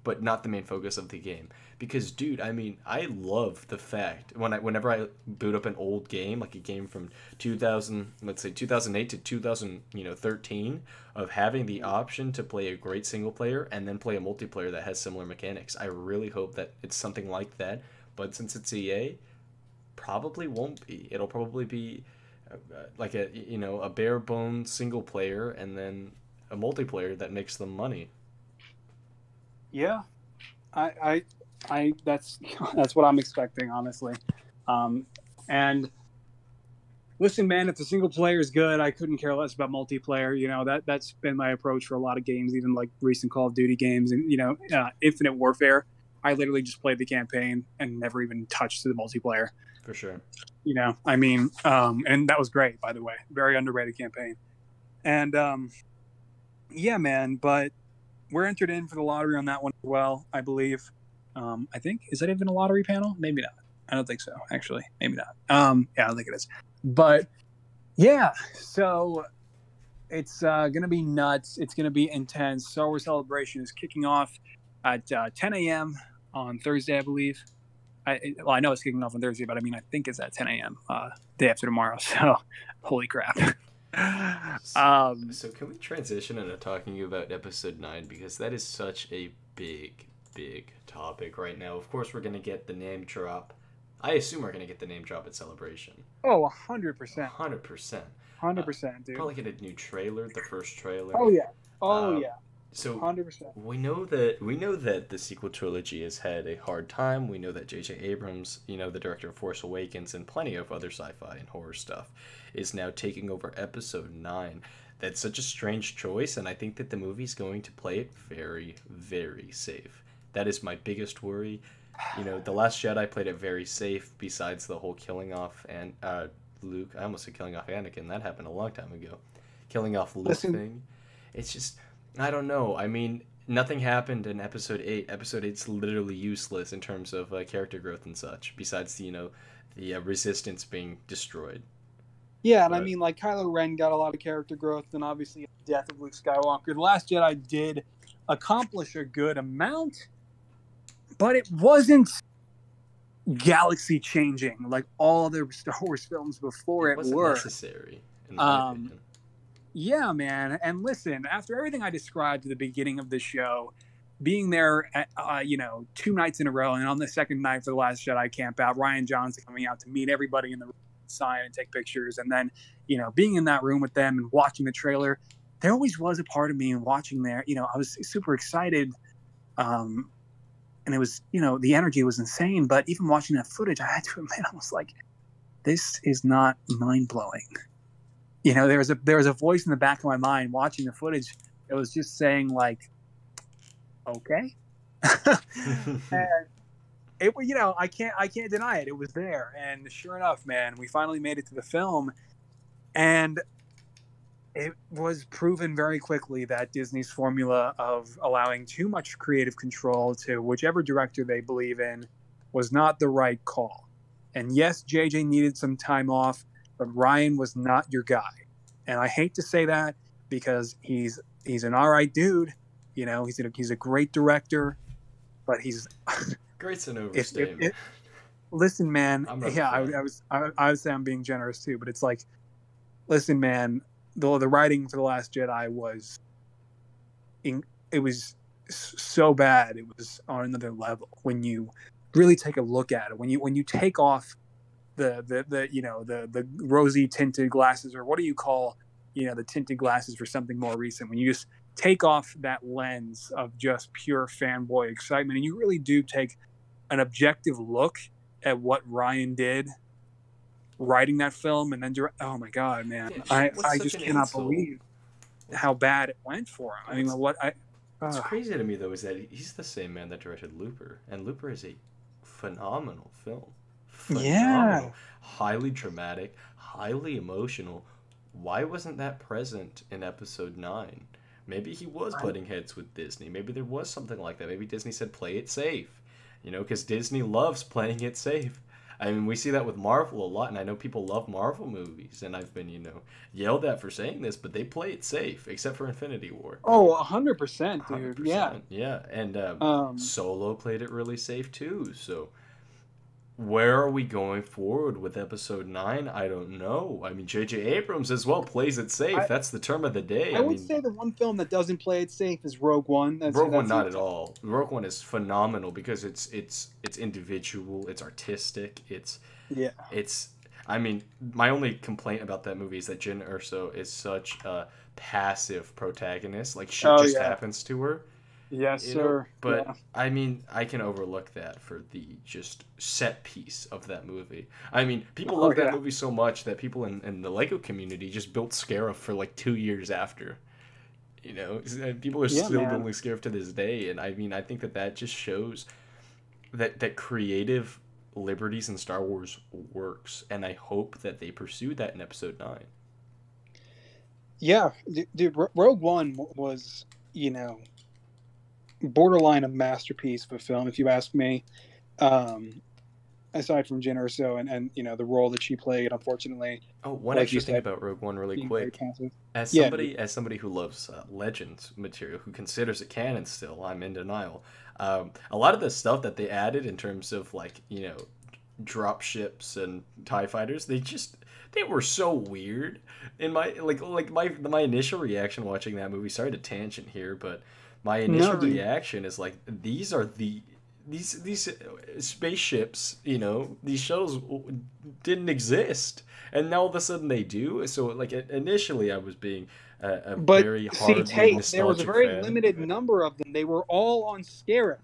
but not the main focus of the game. Because, dude, I mean, I love the fact whenever I boot up an old game, like a game from 2008 to 2013, of having the option to play a great single player and then play a multiplayer that has similar mechanics. I really hope that it's something like that. But since it's EA, probably won't be. It'll probably be like a bare bones single player and then a multiplayer that makes them money. Yeah, I that's what I'm expecting, honestly. And listen, man, if the single player is good, I couldn't care less about multiplayer. That's been my approach for a lot of games, even like recent Call of Duty games and Infinite Warfare. I literally just played the campaign and never even touched the multiplayer. For sure. And that was great, by the way. Very underrated campaign. And yeah, man, but we're entered in for the lottery on that one as well, I believe. I think, is that even a lottery panel? Maybe not. I don't think so, actually. Maybe not. Yeah, I don't think it is. But yeah, so it's going to be nuts. It's going to be intense. Star Wars Celebration is kicking off at 10 a.m. on Thursday, I believe. I know it's kicking off on Thursday, but I mean, I think it's at 10 a.m. Day after tomorrow. So, holy crap. So can we transition into talking about episode 9, because that is such a big topic right now. Of course, we're going to get the name drop. I assume we're going to get the name drop at Celebration. Oh, 100%. 100%. 100%, dude. Probably get a new trailer, the first trailer. Oh, yeah. Yeah. So 100%. we know that the sequel trilogy has had a hard time. We know that J.J. Abrams, the director of Force Awakens and plenty of other sci-fi and horror stuff, is now taking over episode 9. That's such a strange choice, and I think that the movie's going to play it very, very safe. That is my biggest worry. The Last Jedi played it very safe, besides the whole killing off and Luke. I almost said killing off Anakin. That happened a long time ago. Killing off Luke thing. It's just, I don't know. I mean, nothing happened in episode 8. Episode 8's literally useless in terms of character growth and such, besides the resistance being destroyed. Yeah, and I mean, like, Kylo Ren got a lot of character growth, and obviously the death of Luke Skywalker. The Last Jedi did accomplish a good amount, but it wasn't galaxy-changing like all other Star Wars films before it wasn't were. Necessary, in my opinion. Yeah, man. And listen, after everything I described at the beginning of the show, being there, 2 nights in a row, and on the second night for The Last Jedi camp out, Rian Johnson coming out to meet everybody in the room, sign and take pictures, and then, being in that room with them and watching the trailer, there always was a part of me watching there. I was super excited. And it was, the energy was insane. But even watching that footage, I had to admit, I was like, this is not mind-blowing. There was a voice in the back of my mind watching the footage. It was just saying, like, okay. And it, I can't deny it. It was there. And sure enough, man, we finally made it to the film. And it was proven very quickly that Disney's formula of allowing too much creative control to whichever director they believe in was not the right call. And yes, JJ needed some time off, but Ryan was not your guy. And I hate to say that because he's an all right dude. He's a great director, but he's great's an overstatement. Listen, man. Yeah, I would say I'm being generous too, but it's like, listen, man. The writing for The Last Jedi was so bad it was on another level when you really take a look at it. When you take off the rosy tinted glasses, or what do you call the tinted glasses for something more recent, when you just take off that lens of just pure fanboy excitement and you really do take an objective look at what Ryan did writing that film and then oh my god, man, I just cannot believe how bad it went for him. I mean, what's crazy to me though is that he's the same man that directed Looper, and Looper is a phenomenal film. Phenomenal. Yeah. Highly dramatic, highly emotional. Why wasn't that present in episode 9? Maybe he was butting heads with Disney. Maybe there was something like that. Maybe Disney said, play it safe. Because Disney loves playing it safe. I mean, we see that with Marvel a lot, and I know people love Marvel movies, and I've been, yelled at for saying this, but they play it safe, except for Infinity War. Oh, 100%, dude. 100%. Yeah. Yeah, and Solo played it really safe, too, so where are we going forward with episode 9? I don't know. I mean, J.J. Abrams as well plays it safe. That's the term of the day. I would say the one film that doesn't play it safe is Rogue One. Rogue One, not at all. Rogue One is phenomenal because it's individual, it's artistic, I mean, my only complaint about that movie is that Jyn Erso is such a passive protagonist. Like, shit just happens to her. Yes, sir. But, yeah. I mean, I can overlook that for the just set piece of that movie. I mean, people love that movie so much that people in the LEGO community just built Scarif for like 2 years after. People are still building Scarif to this day. And I mean, I think that just shows that creative liberties in Star Wars works. And I hope that they pursue that in episode 9. Yeah, dude, Rogue One was, borderline a masterpiece of a film, if you ask me. Aside from Jyn Erso and the role that she played, unfortunately. Oh, one extra thing about Rogue One, really quick. As somebody who loves Legends material, who considers it canon still, I'm in denial. A lot of the stuff that they added in terms of drop ships and TIE fighters, they were so weird. In my initial reaction watching that movie. Sorry to tangent here, but my initial reaction is these are these spaceships, these shuttles didn't exist, and now all of a sudden they do. So initially I was being very hard. Tait, there was a very limited number of them. They were all on Scarif.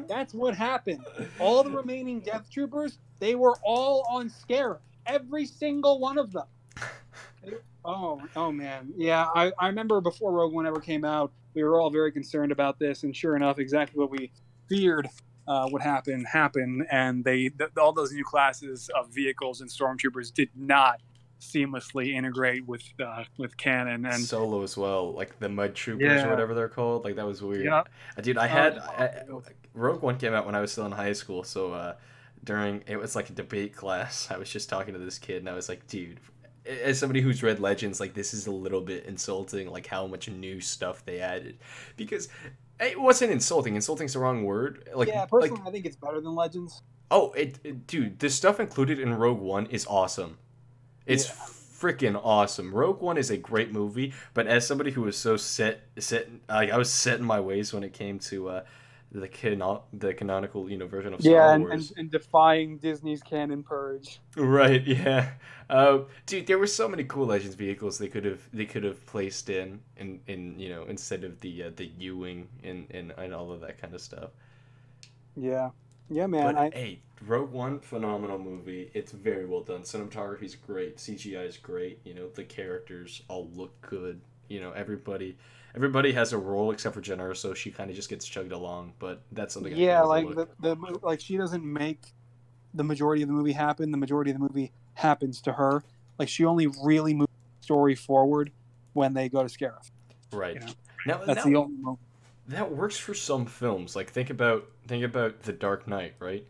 That's what happened. All the remaining Death Troopers, they were all on Scarif. Every single one of them. Oh man. Yeah, I remember before Rogue One ever came out, we were all very concerned about this, and sure enough, exactly what we feared would happen happened, and all those new classes of vehicles and stormtroopers did not seamlessly integrate with canon, and Solo as well, like the mud troopers or whatever they're called. That was weird. Yeah. Dude, Rogue One came out when I was still in high school, so it was like a debate class. I was just talking to this kid, and I was like, dude, as somebody who's read Legends, this is a little bit insulting, how much new stuff they added. Because it wasn't insulting. Insulting's the wrong word. Personally, I think it's better than Legends. Oh, dude, the stuff included in Rogue One is awesome. It's freaking awesome. Rogue One is a great movie, but as somebody who was so I was set in my ways when it came to the canonical version of Star Wars. and defying Disney's canon purge. Right, yeah. Dude, there were so many cool Legends vehicles they could have placed in instead of the U-wing and all of that kind of stuff. Yeah. Yeah, man. But hey, Rogue One, phenomenal movie. It's very well done. Cinematography's great. CGI is great. The characters all look good. Everybody has a role except for Jyn Erso. She kind of just gets chugged along, but that's something. She doesn't make the majority of the movie happen. The majority of the movie happens to her. She only really moves the story forward when they go to Scarif. Right. That's the only moment. That works for some films. Think about The Dark Knight, right?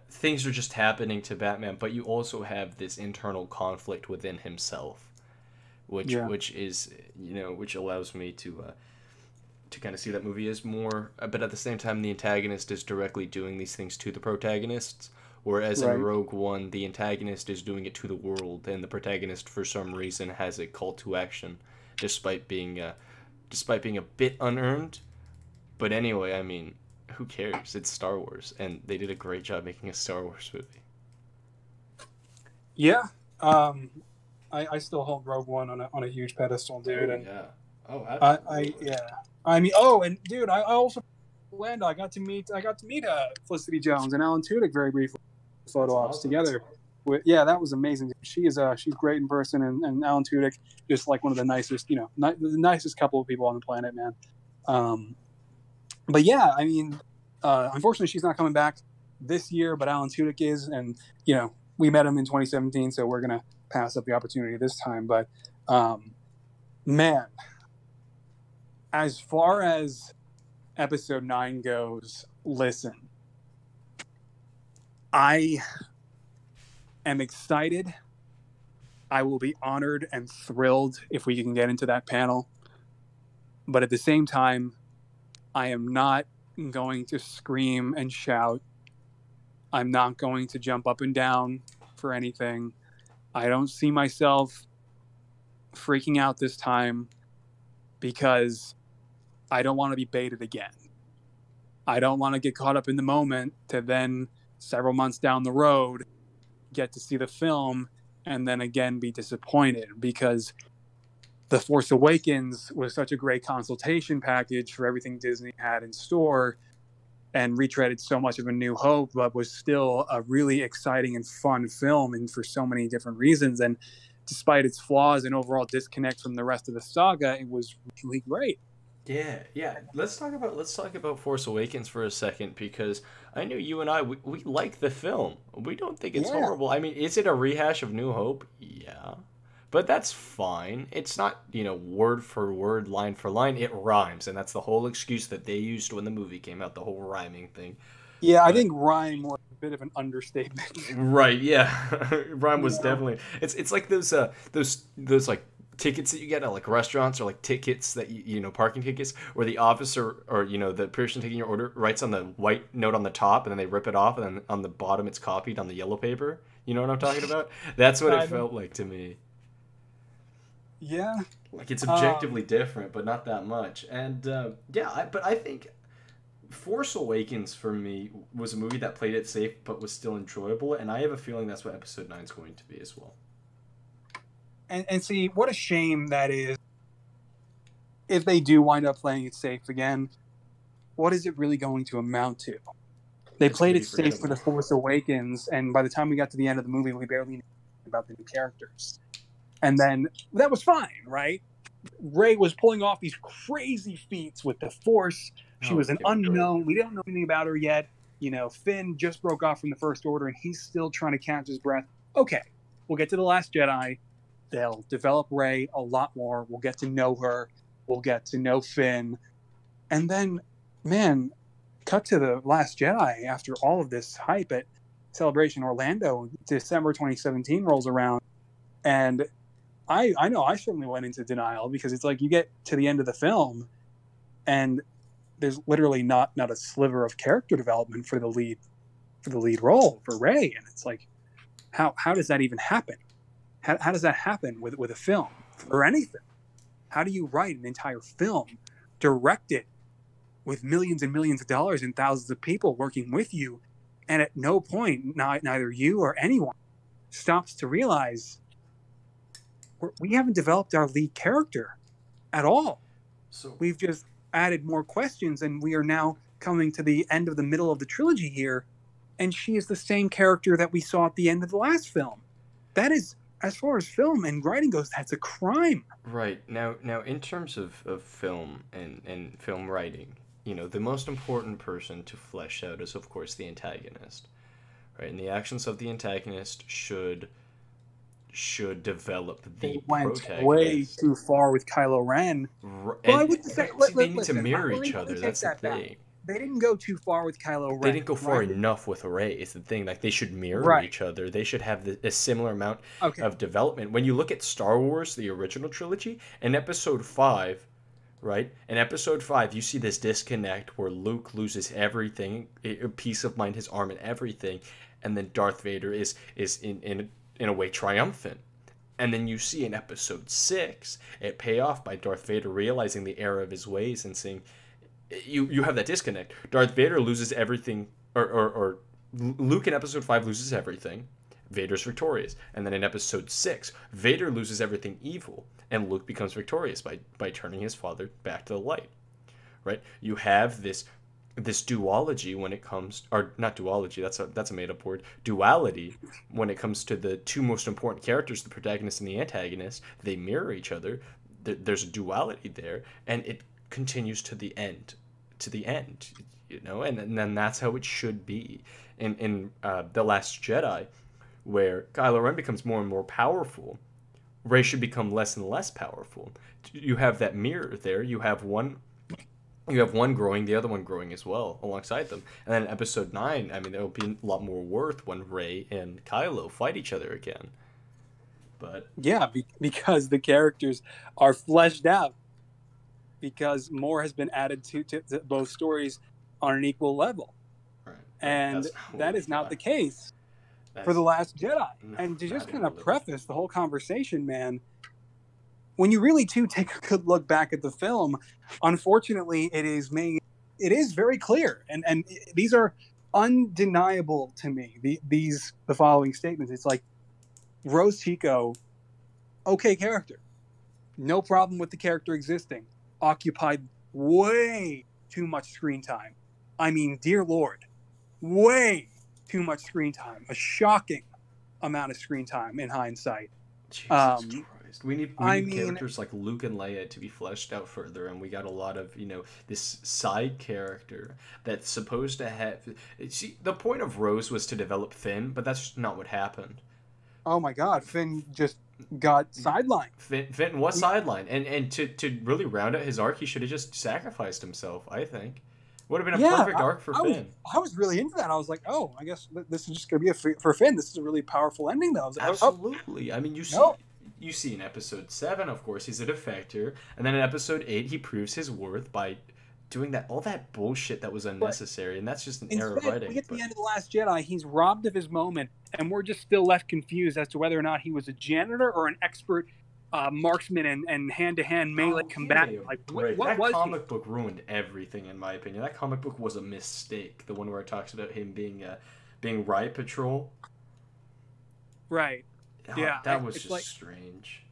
Things are just happening to Batman, but you also have this internal conflict within himself, which is which allows me to kind of see that movie as more. But at the same time, the antagonist is directly doing these things to the protagonists, whereas in Rogue One, the antagonist is doing it to the world, and the protagonist for some reason has a call to action, despite being despite being a bit unearned. But anyway, I mean, who cares? It's Star Wars, and they did a great job making a Star Wars movie. Yeah. I still hold Rogue One on a huge pedestal, dude. Yeah. Oh, absolutely. I mean, and dude, I also I got to meet Felicity Jones and Alan Tudyk very briefly. Photo ops together. That was amazing. She's great in person, and Alan Tudyk just like one of the nicest, the nicest couple of people on the planet, man. But yeah, I mean, unfortunately, she's not coming back this year, but Alan Tudyk is, and we met him in 2017, so we're gonna pass up the opportunity this time. But man, as far as episode 9 goes, listen, I am excited. I will be honored and thrilled if we can get into that panel. But at the same time, I am not going to scream and shout. I'm not going to jump up and down for anything. I don't see myself freaking out this time because I don't want to be baited again. I don't want to get caught up in the moment to then several months down the road get to see the film and then again be disappointed, because The Force Awakens was such a great consultation package for everything Disney had in store and retreaded so much of A New Hope, but was still a really exciting and fun film, and for so many different reasons. And despite its flaws and overall disconnect from the rest of the saga, it was really great. Yeah. Let's talk about Force Awakens for a second, because I know you and I we like the film. We don't think it's horrible. I mean, is it a rehash of New Hope? Yeah. But that's fine. It's not, word for word, line for line. It rhymes, and that's the whole excuse that they used when the movie came out, the whole rhyming thing. Yeah, I think rhyme was a bit of an understatement. Right, yeah. Rhyme was definitely... It's like those like tickets that you get at like restaurants, or like tickets that parking tickets, where the officer or the person taking your order writes on the white note on the top, and then they rip it off, and then on the bottom it's copied on the yellow paper. You know what I'm talking about? That's what it felt like to me. Yeah, like it's objectively different, but not that much. And but I think Force Awakens for me was a movie that played it safe but was still enjoyable, and I have a feeling that's what Episode 9 is going to be as well. And see, what a shame that is. If they do wind up playing it safe again, what is it really going to amount to? They played it safe for The Force Awakens, and by the time we got to the end of the movie, we barely knew about the new characters. And then that was fine, right? Rey was pulling off these crazy feats with the Force. She was an unknown. We don't know anything about her yet. Finn just broke off from the First Order, and he's still trying to catch his breath. Okay, we'll get to The Last Jedi. They'll develop Rey a lot more. We'll get to know her. We'll get to know Finn. And then, man, cut to The Last Jedi after all of this hype at Celebration Orlando. December 2017 rolls around, and I know I certainly went into denial, because it's like you get to the end of the film and there's literally not a sliver of character development for the lead role for Rey, and it's like how does that even happen? How does that happen with a film or anything? How do you write an entire film, direct it with millions and millions of dollars and thousands of people working with you, and at no point neither you or anyone stops to realize we haven't developed our lead character at all. So we've just added more questions, and we are now coming to the end of the middle of the trilogy here, and she is the same character that we saw at the end of the last film. That is, as far as film and writing goes, that's a crime. Right. Now in terms of film and film writing, the most important person to flesh out is, of course, the antagonist. Right? And the actions of the antagonist should develop the protagonist. Went way too far with Kylo Ren. Well, I wouldn't say they need to mirror each other. That's the thing. They didn't go too far with Kylo Ren. They didn't go far enough with Rey. Is the thing. Like, they should mirror each other. They should have a similar amount of development. When you look at Star Wars, the original trilogy, in Episode 5, right? In Episode 5, you see this disconnect where Luke loses everything, a piece of mind, his arm, and everything, and then Darth Vader is in a way triumphant. And then you see in episode 6 it pay off by Darth Vader realizing the error of his ways and seeing you have that disconnect. Darth Vader loses everything, or Luke in episode 5 loses everything. Vader's victorious. And then in episode 6, Vader loses everything evil, and Luke becomes victorious by turning his father back to the light. Right? You have this duology when it comes, or not duology, that's a made-up word, duality when it comes to the two most important characters, the protagonist and the antagonist. They mirror each other. There's a duality there, and it continues to the end, you know, and then that's how it should be. In The Last Jedi, where Kylo Ren becomes more and more powerful, Rey should become less and less powerful. You have that mirror there. You have one growing, the other one growing as well alongside them. And then in episode 9, I mean, there'll be a lot more worth when Rey and Kylo fight each other again. But yeah, because the characters are fleshed out, because more has been added to both stories on an equal level. right, And that is not the case for The Last Jedi. No, And to just not kind of even. preface the whole conversation, man, when you really do take a good look back at the film, unfortunately, it is very clear. And these are undeniable to me, the following statements. It's like, Rose Tico, okay character. No problem with the character existing. Occupied way too much screen time. I mean, dear Lord, way too much screen time. A shocking amount of screen time in hindsight. Jesus Christ. We need characters like Luke and Leia to be fleshed out further, and we got a lot of, this side character that's supposed to have... See, the point of Rose was to develop Finn, but that's not what happened. Oh my God, Finn just got sidelined. Finn was sidelined, and to really round out his arc, he should have just sacrificed himself, I think. Would have been a perfect arc for Finn. I was really into that. I was like, oh, I guess this is just going to be for Finn. This is a really powerful ending, though. I was like, absolutely. I mean, you see in episode 7, of course, he's a defector, and then in episode 8, he proves his worth by doing all that bullshit that was unnecessary, and that's just an error of writing. We get to the end of The Last Jedi, he's robbed of his moment, and we're just still left confused as to whether or not he was a janitor or an expert marksman and hand-to-hand melee combatant. Like, what that was comic book ruined everything, in my opinion. That comic book was a mistake. The one where it talks about him being Riot Patrol. Right. Yeah. That was just strange.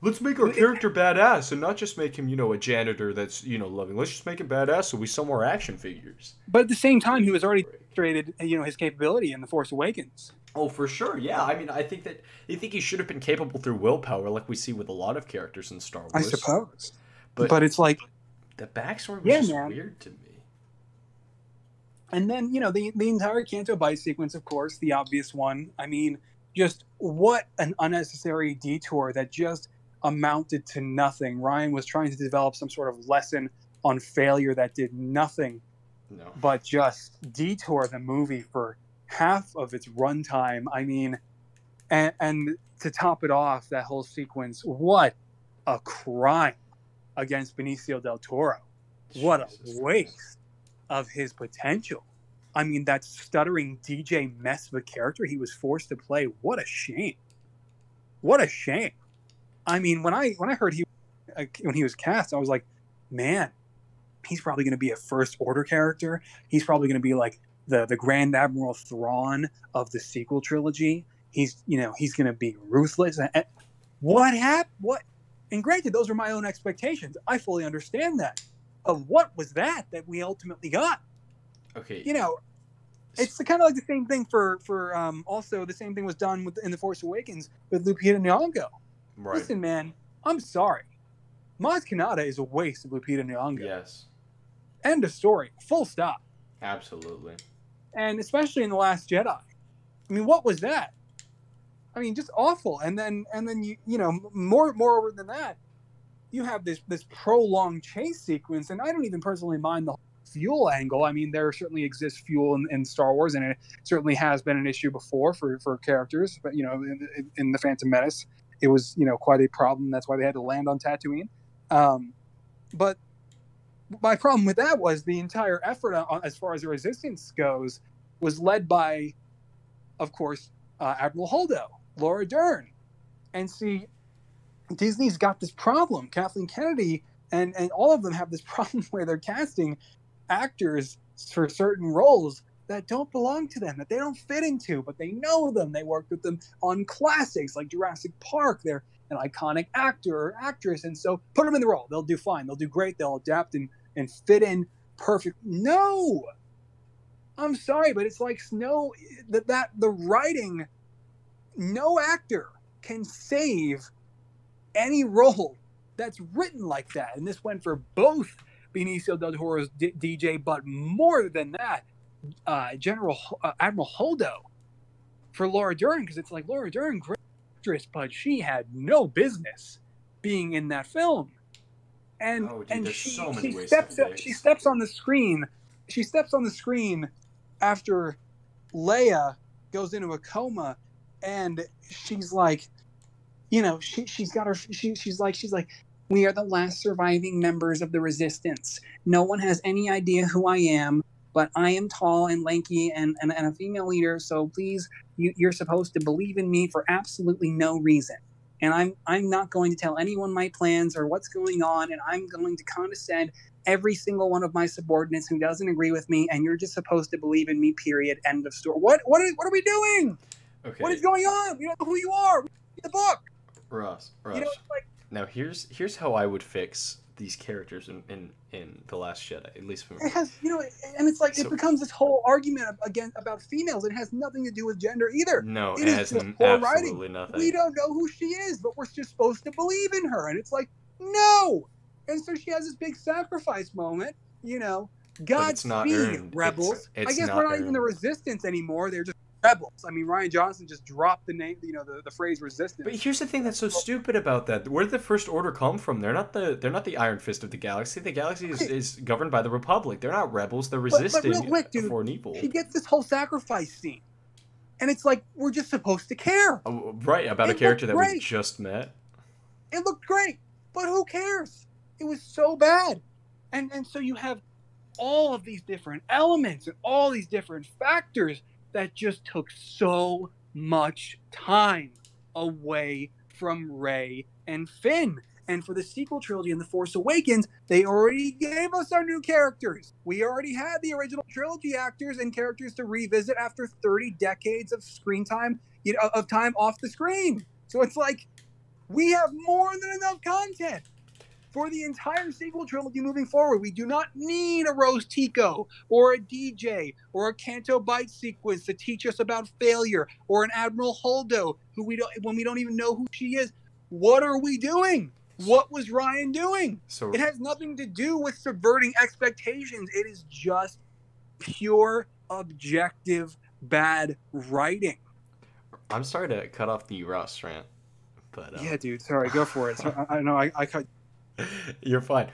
Let's make our character badass and not just make him, a janitor that's, loving. Let's just make him badass so we sell more action figures. But at the same time, he was already demonstrated, his capability in The Force Awakens. Oh, for sure, yeah. I mean, I think he should have been capable through willpower, like we see with a lot of characters in Star Wars. I suppose. But it's like... The backstory was weird to me. And then, the entire Canto Bight sequence, of course, the obvious one. I mean, just what an unnecessary detour that just amounted to nothing. Ryan was trying to develop some sort of lesson on failure that did nothing but just detour the movie for half of its runtime. I mean, and to top it off, that whole sequence, what a crime against Benicio del Toro. What a waste of his potential. I mean, that stuttering DJ mess of a character he was forced to play, what a shame. What a shame. I mean, when I heard when he was cast, I was like, man, he's probably going to be a First Order character. He's probably going to be like the Grand Admiral Thrawn of the sequel trilogy. He's going to be ruthless. And what happened? What? And granted, those are my own expectations. I fully understand that. But what was that we ultimately got? Okay. It's kind of like the same thing for also the same thing was done in The Force Awakens with Lupita Nyong'o. Right. Listen, man, I'm sorry. Maz Kanata is a waste of Lupita Nyong'o. Yes. End of story. Full stop. Absolutely. And especially in The Last Jedi. I mean, what was that? I mean, just awful. And then moreover than that, you have this prolonged chase sequence, and I don't even personally mind the fuel angle. I mean, there certainly exists fuel in Star Wars, and it certainly has been an issue before for characters. But in the Phantom Menace, it was quite a problem. That's why they had to land on Tatooine. But my problem with that was the entire effort, as far as the Resistance goes, was led by, of course, Admiral Holdo, Laura Dern, And see, Disney's got this problem. Kathleen Kennedy and all of them have this problem where they're casting actors for certain roles that don't belong to them, that they don't fit into, but they know them. They worked with them on classics like Jurassic Park. They're an iconic actor or actress, and so put them in the role. They'll do fine. They'll do great. They'll adapt and fit in perfect. No, I'm sorry, but it's like that the writing, no actor can save any role that's written like that. And this went for both Benicio del Toro's DJ, but more than that, Admiral Holdo for Laura Dern, because it's like Laura Dern, great actress, but she had no business being in that film. And she steps on the screen. She steps on the screen after Leia goes into a coma, and she's like, you know, she's like, we are the last surviving members of the Resistance. No one has any idea who I am, but I am tall and lanky and a female leader. So please, you're supposed to believe in me for absolutely no reason. And I'm not going to tell anyone my plans or what's going on, and I'm going to condescend every single one of my subordinates who doesn't agree with me, and you're just supposed to believe in me, period, end of story. What are we doing? Okay. What is going on? You know who you are. Read the book. Ross. You know, like, now here's how I would fix these characters in The Last Jedi, at least for me. It has, you know, and it's like it becomes this whole argument about females. It has nothing to do with gender either. No, it has absolutely nothing. We don't know who she is, but we're just supposed to believe in her, and it's like, no. And so she has this big sacrifice moment, you know. Godspeed, rebels. I guess we're not even the Resistance anymore. They're just rebels. I mean, Rian Johnson just dropped the name, you know, the phrase resistance. But here's the thing that's so stupid about that. Where did the First Order come from? They're not the Iron Fist of the galaxy. The galaxy is governed by the Republic. They're not rebels. They're resisting for an evil. She gets this whole sacrifice scene, and it's like we're just supposed to care. Right, about a character that we just met. It looked great, but who cares? It was so bad. And so you have all of these different elements and all these different factors that just took so much time away from Rey and Finn. And for the sequel trilogy and The Force Awakens, they already gave us our new characters. We already had the original trilogy actors and characters to revisit after 30 decades of screen time, you know, of time off the screen. So it's like, we have more than enough content for the entire sequel trilogy moving forward. We do not need a Rose Tico or a DJ or a Canto Bight sequence to teach us about failure, or an Admiral Holdo when we don't even know who she is. What are we doing? What was Ryan doing? So it has nothing to do with subverting expectations. It is just pure, objective, bad writing. I'm sorry to cut off the Ross rant, but yeah, dude. Sorry, go for it. I know I cut. You're fine.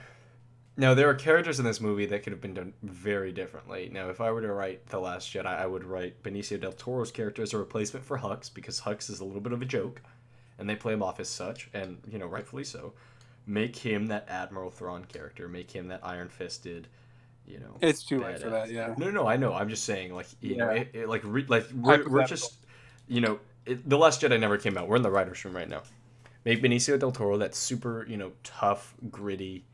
Now, there are characters in this movie that could have been done very differently. Now, if I were to write The Last Jedi, I would write Benicio del Toro's character as a replacement for Hux, because Hux is a little bit of a joke, and they play him off as such, and, you know, rightfully so. Make him that Admiral Thrawn character. Make him that iron-fisted, you know. It's too late for that, yeah. No, I know. I'm just saying, like, you know, we're just, you know, The Last Jedi never came out. We're in the writer's room right now. Make Benicio del Toro that super, you know, tough, gritty,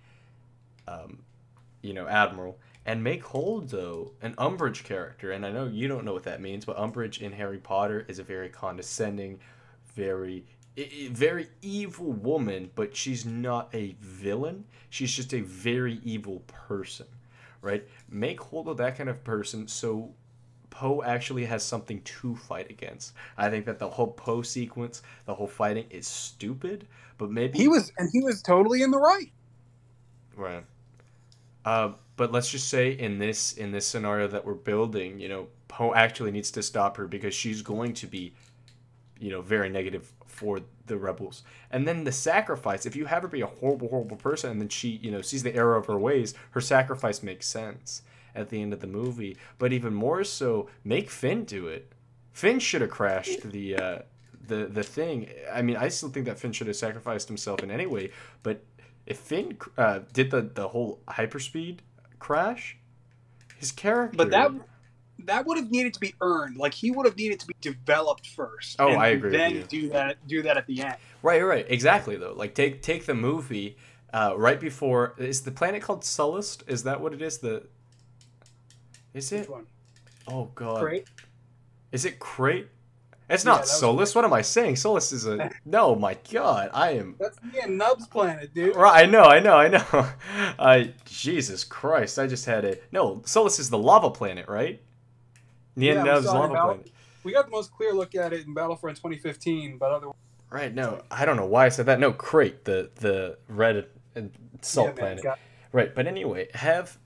you know, admiral, and make Holdo an Umbridge character. And I know you don't know what that means, but Umbridge in Harry Potter is a very condescending, very evil woman, but she's not a villain. She's just a very evil person, right? Make Holdo that kind of person so Poe actually has something to fight against. I think that the whole Poe sequence, the whole fighting, is stupid, but maybe he was totally in the right. Right. But let's just say in this scenario that we're building, you know, Poe actually needs to stop her because she's going to be, you know, very negative for the rebels. And then the sacrifice, if you have her be a horrible, horrible person and then she, you know, sees the error of her ways, her sacrifice makes sense at the end of the movie. But even more so, make Finn do it. Finn should have crashed the thing. I mean, I still think that Finn should have sacrificed himself in any way, but if Finn did the whole hyperspeed crash, his character... that would have needed to be earned. Like, he would have needed to be developed first. Oh, and I agree then with you. do that at the end. Right, exactly though. Like take the movie right before. Is the planet called Sullust? Is that what it is? Is it? Which one? Oh God. Crate? Is it Crate? It's not Solus. What am I saying? Solus is a... No, my God. I am... That's me and Nub's planet, dude. Right, I know. Jesus Christ. I just had it. No, Solus is the lava planet, right? Me and Nub's lava planet. We got the most clear look at it in Battlefront 2015, but otherwise... Right, no. I don't know why I said that. No, Crate, the red salt planet. Right, but anyway,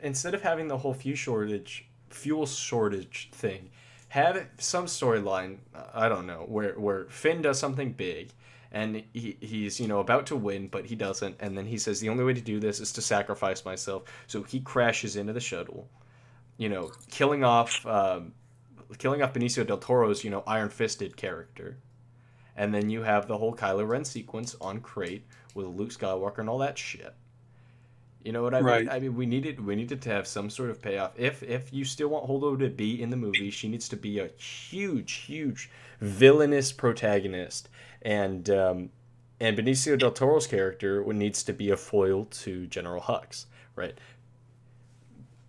instead of having the whole fuel shortage thing, have some storyline, I don't know, where Finn does something big, and he's about to win, but he doesn't, and then he says the only way to do this is to sacrifice myself. So he crashes into the shuttle, killing off Benicio del Toro's iron-fisted character, and then you have the whole Kylo Ren sequence on Crate with Luke Skywalker and all that shit. You know what I mean? Right. I mean, we needed to have some sort of payoff. If you still want Holdo to be in the movie, she needs to be a huge villainous protagonist, and Benicio del Toro's character needs to be a foil to General Hux, right?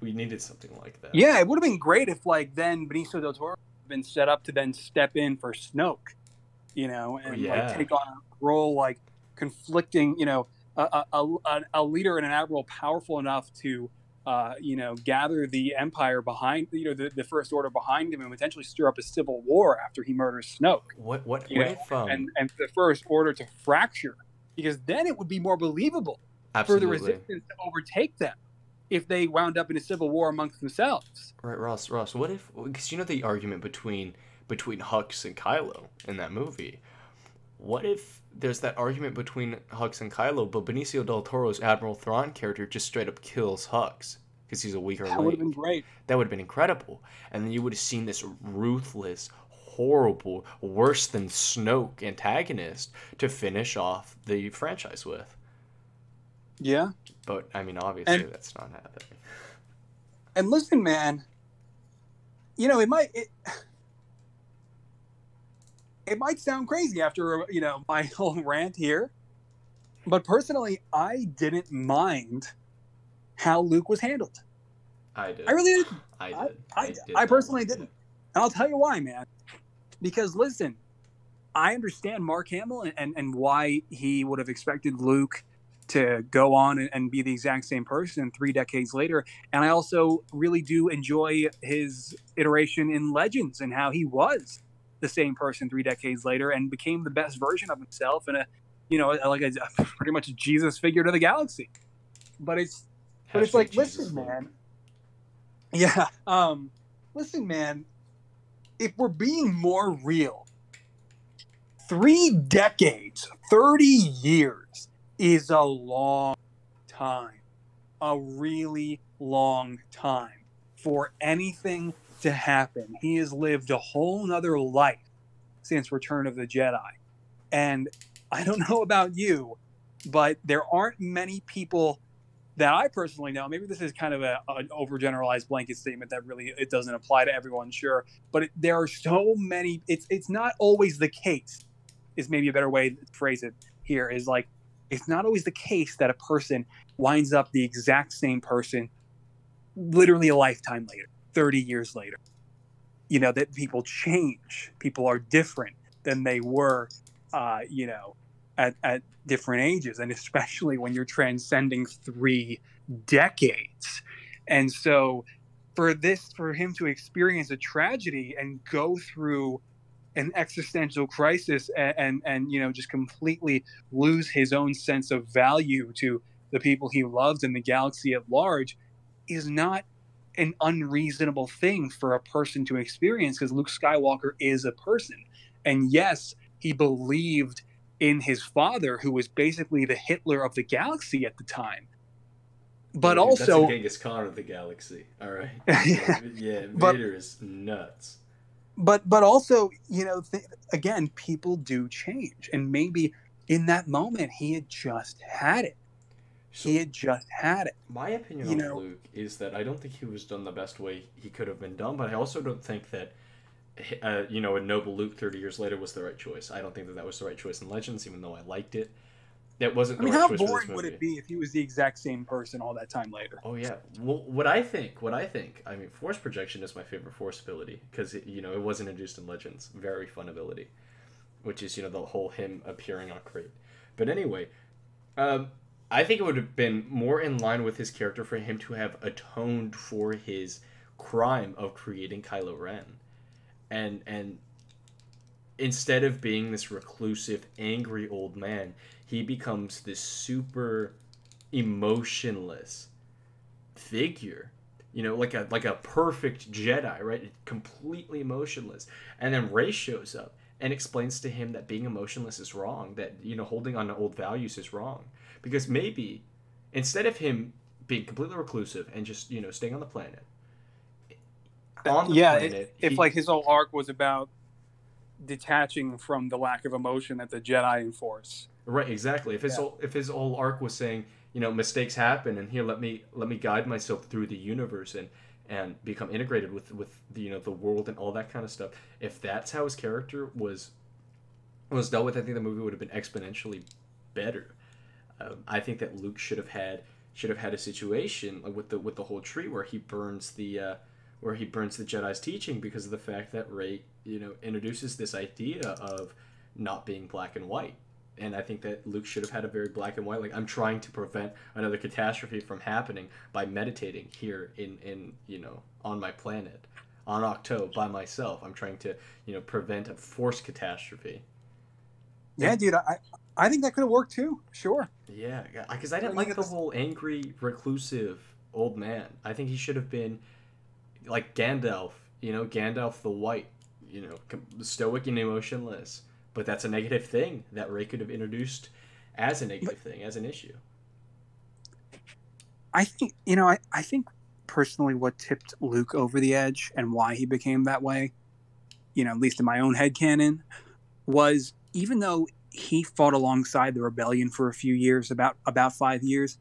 We needed something like that. Yeah, it would have been great if then Benicio del Toro had been set up to then step in for Snoke, and take on a role conflicting, a leader and an admiral powerful enough to, gather the Empire behind, the First Order behind him and potentially stir up a civil war after he murders Snoke. What if and the First Order to fracture, because then it would be more believable for the Resistance to overtake them if they wound up in a civil war amongst themselves. Right, Ross. What if? Because the argument between Hux and Kylo in that movie. What if there's that argument between Hux and Kylo, but Benicio del Toro's Admiral Thrawn character just straight up kills Hux because he's a weaker link? That would have been great. That would have been incredible. And then you would have seen this ruthless, horrible, worse than Snoke antagonist to finish off the franchise with. Yeah. But, obviously that's not happening. And listen, man, it might sound crazy after, my whole rant here, but personally, I didn't mind how Luke was handled. I did. I really didn't. I did. I personally didn't. And I'll tell you why, man. Because, listen, I understand Mark Hamill and why he would have expected Luke to go on and be the exact same person 3 decades later. And I also really do enjoy his iteration in Legends and how he was the same person 3 decades later and became the best version of himself and a pretty much a Jesus figure to the galaxy. But it's like, Jesus, listen, man. Yeah. Listen, man, if we're being more real, 3 decades, 30 years is a long time, a really long time for anything to happen. He has lived a whole nother life since Return of the Jedi. And I don't know about you, but there aren't many people that I personally know. Maybe this is kind of an overgeneralized blanket statement that really, it doesn't apply to everyone, sure. But there are so many, it's not always the case, is maybe a better way to phrase it here, is it's not always the case that a person winds up the exact same person literally a lifetime later, 30 years later. That people change. People are different than they were, at different ages, and especially when you're transcending 3 decades. And so for him to experience a tragedy and go through an existential crisis and just completely lose his own sense of value to the people he loves and the galaxy at large is not an unreasonable thing for a person to experience, because Luke Skywalker is a person. And yes, he believed in his father, who was basically the Hitler of the galaxy at the time. But also... That's the Genghis Khan of the galaxy. All right. Yeah, Vader is nuts. But also, again, people do change. And maybe in that moment, he had just had it. So He had just had it. my opinion You on know, Luke is that I don't think he was done the best way he could have been done, but I also don't think that a noble Luke 30 years later was the right choice. I don't think that was the right choice in Legends, even though I liked it. That wasn't I the mean, right how choice for this boring would movie. it be if he was the exact same person all that time later? Oh yeah. Well, what I think. I mean, Force projection is my favorite Force ability because it was introduced in Legends. Very fun ability, which is the whole him appearing on Crate. But anyway, I think it would have been more in line with his character for him to have atoned for his crime of creating Kylo Ren, and instead of being this reclusive, angry old man, he becomes this super emotionless figure. Like a perfect Jedi, right? Completely emotionless. And then Rey shows up and explains to him that being emotionless is wrong, that holding on to old values is wrong. Because maybe instead of him being completely reclusive and just, staying on the planet, if like his whole arc was about detaching from the lack of emotion that the Jedi enforce. Right, exactly. If his whole arc was saying, mistakes happen, and here let me guide myself through the universe and become integrated with the world and all that kind of stuff. If that's how his character was dealt with, I think the movie would have been exponentially better. I think that Luke should have had a situation like with the whole tree where he burns the Jedi's teaching because of the fact that Rey introduces this idea of not being black and white. And I think that Luke should have had a very black and white, like, I'm trying to prevent another catastrophe from happening by meditating here in on my planet, on Octo, by myself. I'm trying to, prevent a forced catastrophe. Yeah, dude, I think that could have worked too. Sure. Yeah, because I didn't like the whole angry, reclusive old man. I think he should have been like Gandalf, Gandalf the White, stoic and emotionless. But that's a negative thing that Rey could have introduced as a negative thing, as an issue. I think, I think personally what tipped Luke over the edge and why he became that way, at least in my own headcanon, was even though he fought alongside the rebellion for a few years, about 5 years,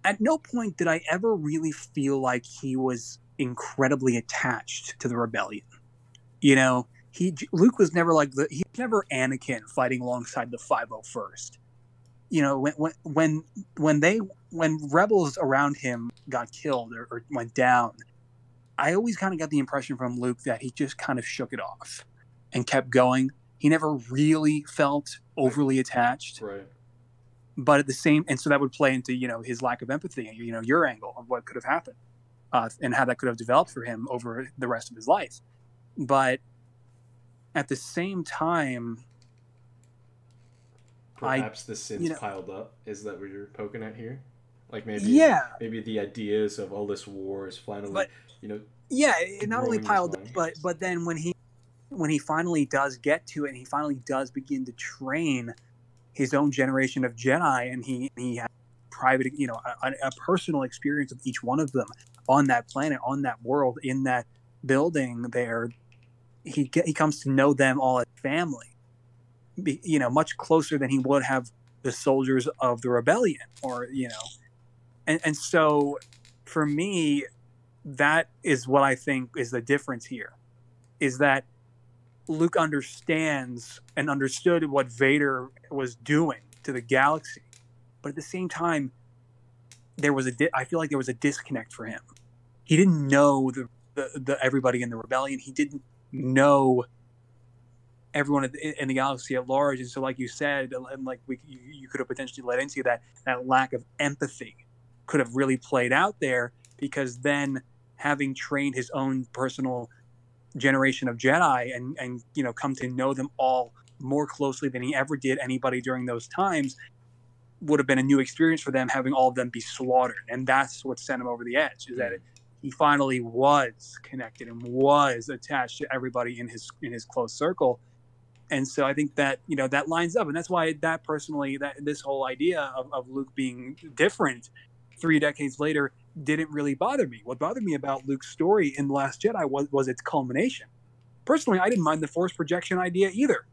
at no point did I ever really feel like he was incredibly attached to the rebellion. Luke was never he's never Anakin fighting alongside the 501st. When rebels around him got killed or went down, I always kind of got the impression from Luke that he just kind of shook it off and kept going. He never really felt overly attached. Right. But at the same, and so that would play into, his lack of empathy, your angle of what could have happened and how that could have developed for him over the rest of his life. But at the same time, perhaps the sins piled up. Is that what you're poking at here? Like maybe the ideas of all this war is finally, it not only piled up, but then when he finally does get to it, and he finally does begin to train his own generation of Jedi, and he has private, a personal experience with each one of them on that planet, on that world, in that building there. He comes to know them all as family, much closer than he would have the soldiers of the rebellion, or and so for me, that is what I think is the difference here, is that Luke understands and understood what Vader was doing to the galaxy, but at the same time, I feel like there was a disconnect for him. He didn't know the everybody in the rebellion. He didn't know everyone in the galaxy at large, and so, like you said, and like you could have potentially led into that lack of empathy could have really played out there, because then, having trained his own personal generation of Jedi and come to know them all more closely than he ever did anybody during those times, would have been a new experience for them, having all of them be slaughtered. And that's what sent him over the edge, is that he finally was connected and was attached to everybody in his close circle. And so I think that, that lines up. And that's why this whole idea of Luke being different 3 decades later didn't really bother me. What bothered me about Luke's story in The Last Jedi was its culmination. Personally, I didn't mind the Force projection idea either.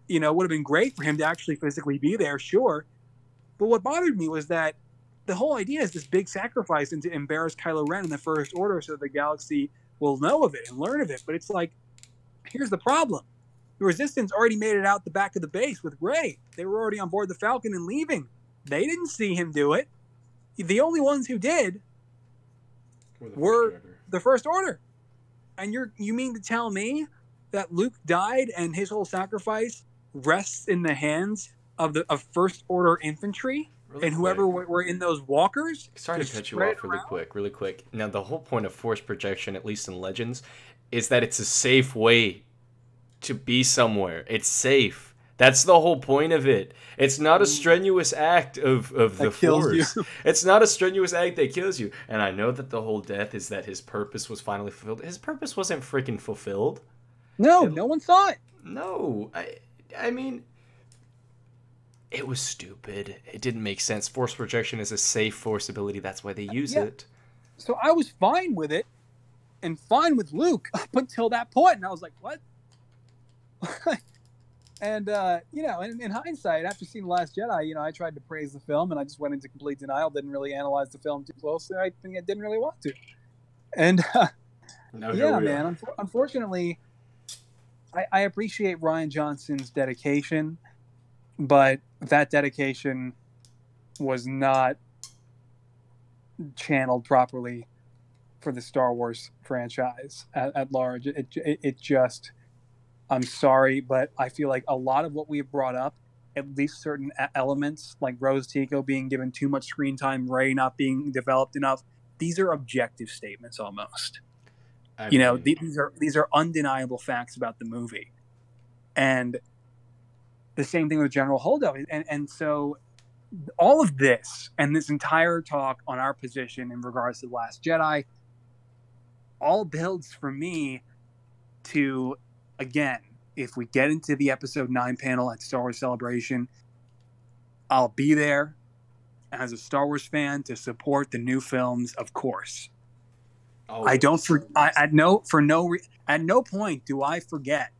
It would have been great for him to actually physically be there, sure. But what bothered me was that the whole idea is this big sacrifice and to embarrass Kylo Ren in the First Order so the galaxy will know of it and learn of it. But it's like, here's the problem. The Resistance already made it out the back of the base with Rey. They were already on board the Falcon and leaving. They didn't see him do it. The only ones who did were the First Order. And you mean to tell me that Luke died and his whole sacrifice rests in the hands of First Order infantry and whoever were in those walkers? Sorry to cut you off really quick. Now, the whole point of force projection, at least in Legends, is that it's a safe way to be somewhere. It's safe. That's the whole point of it. It's not a strenuous act of the Force. It's not a strenuous act that kills you. And I know that the whole death is that his purpose was finally fulfilled. His purpose wasn't freaking fulfilled. No, no one saw it. No. I mean, it was stupid. It didn't make sense. Force projection is a safe force ability. That's why they use it. So I was fine with it and fine with Luke up until that point. And I was like, what? And, in hindsight, after seeing The Last Jedi, I tried to praise the film and I just went into complete denial, didn't really analyze the film too closely. I think I didn't really want to. And, man, unfortunately, I appreciate Rian Johnson's dedication, but that dedication was not channeled properly for the Star Wars franchise at large. It just... I'm sorry, but I feel like a lot of what we've brought up, at least certain elements, like Rose Tico being given too much screen time, Rey not being developed enough, these are objective statements almost. These are undeniable facts about the movie. And the same thing with General Holdo. And so all of this and this entire talk on our position in regards to The Last Jedi all builds for me to... Again, if we get into the Episode 9 panel at Star Wars Celebration, I'll be there as a Star Wars fan to support the new films, of course. At no point do I forget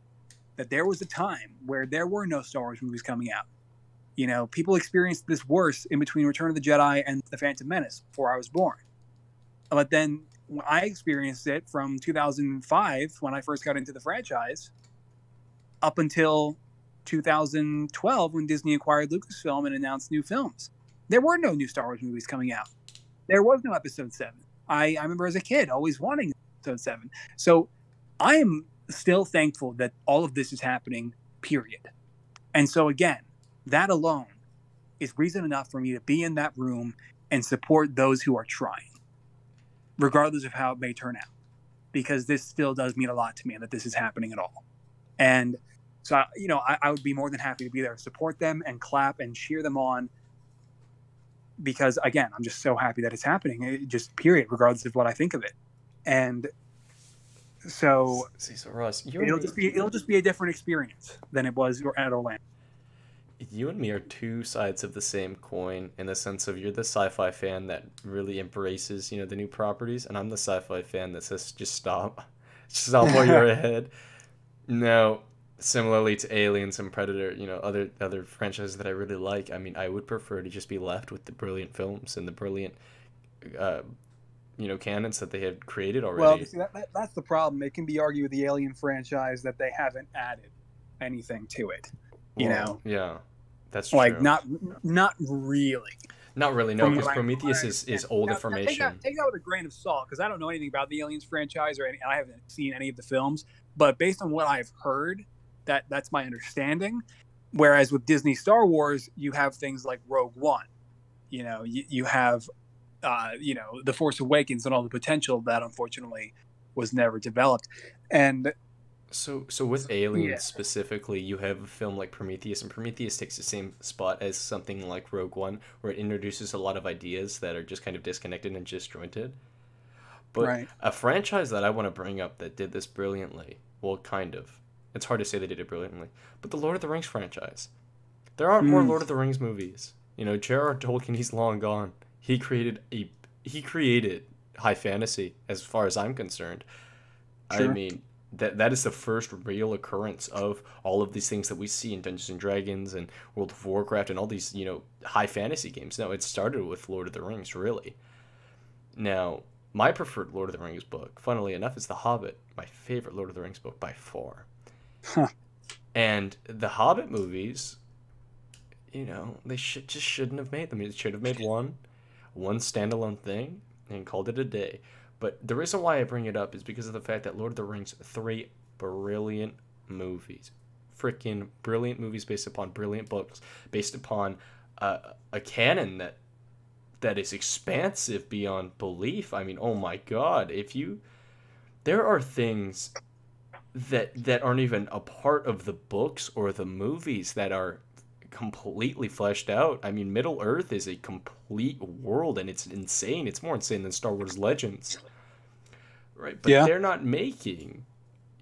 that there was a time where there were no Star Wars movies coming out. People experienced this worse in between Return of the Jedi and The Phantom Menace before I was born. But then I experienced it from 2005 when I first got into the franchise up until 2012 when Disney acquired Lucasfilm and announced new films. There were no new Star Wars movies coming out. There was no Episode 7. I remember as a kid always wanting Episode 7. So I am still thankful that all of this is happening, period. And so again, that alone is reason enough for me to be in that room and support those who are trying, regardless of how it may turn out, because this still does mean a lot to me that this is happening at all. And so, I would be more than happy to be there, support them and clap and cheer them on, because again, I'm just so happy that it's happening, just period, regardless of what I think of it. And so Ross, it'll just be a different experience than it was at Orlando. You and me are two sides of the same coin in the sense of you're the sci-fi fan that really embraces, the new properties, and I'm the sci-fi fan that says just stop while you're ahead. No, similarly to Aliens and Predator, other franchises that I really like. I mean, I would prefer to just be left with the brilliant films and the brilliant, canons that they had created already. Well, see, that's the problem. It can be argued with the Alien franchise that they haven't added anything to it. Yeah. That's true. Like not really. Not really, no, because Prometheus is old information. Take that with a grain of salt, because I don't know anything about the Aliens franchise I haven't seen any of the films. But based on what I've heard, that's my understanding. Whereas with Disney Star Wars, you have things like Rogue One. You have, The Force Awakens and all the potential that unfortunately was never developed. And So with Aliens specifically, you have a film like Prometheus, and Prometheus takes the same spot as something like Rogue One, where it introduces a lot of ideas that are just kind of disconnected and disjointed. But a franchise that I want to bring up that did this brilliantly, well, kind of. It's hard to say they did it brilliantly, but the Lord of the Rings franchise. There aren't more Lord of the Rings movies. J.R.R. Tolkien, he's long gone. He created high fantasy, as far as I'm concerned. Sure. I mean, That is the first real occurrence of all of these things that we see in Dungeons and Dragons and World of Warcraft and all these, high fantasy games. No, it started with Lord of the Rings, really. Now, my preferred Lord of the Rings book, funnily enough, is The Hobbit, my favorite Lord of the Rings book by far. Huh. And the Hobbit movies, they shouldn't have made them. They should have made one standalone thing and called it a day. But the reason why I bring it up is because of the fact that Lord of the Rings, 3 brilliant movies. Freaking brilliant movies based upon brilliant books, based upon a canon that is expansive beyond belief. I mean, oh my god, there are things that aren't even a part of the books or the movies that are completely fleshed out. I mean, Middle Earth is a complete world, and it's insane. It's more insane than Star Wars Legends. Right, but Yeah. they're not making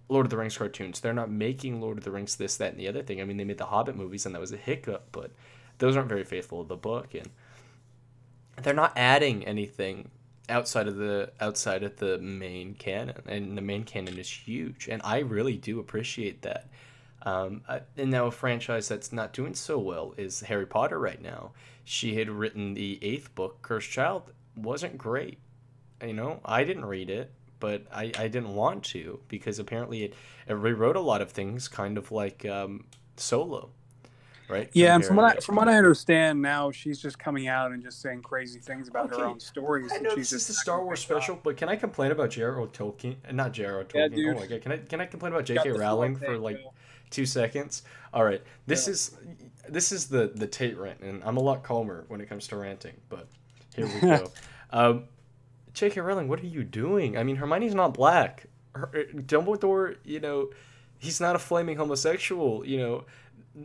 Lord of the Rings cartoons. They're not making Lord of the Rings this, that, and the other thing. I mean, they made the Hobbit movies, and that was a hiccup, but those aren't very faithful to the book, and they're not adding anything outside of the main canon, and the main canon is huge, and I really do appreciate that. And now a franchise that's not doing so well is Harry Potter right now. She had written the 8th book, Cursed Child, wasn't great. I didn't read it, but I didn't want to, because apparently it rewrote a lot of things, kind of like Solo, right? Yeah, and from what I understand now, she's just coming out and just saying crazy things about her own stories. I know this is the Star Wars special, but can I complain about J.R.R. Tolkien? Not J.R.R. Tolkien. Yeah, dude. Oh my god, can I complain about J.K. Rowling for like 2 seconds? All right, this is the Tait rant, and I'm a lot calmer when it comes to ranting, but here we go. J.K. Rowling, what are you doing? I mean, Hermione's not black. Dumbledore, he's not a flaming homosexual. You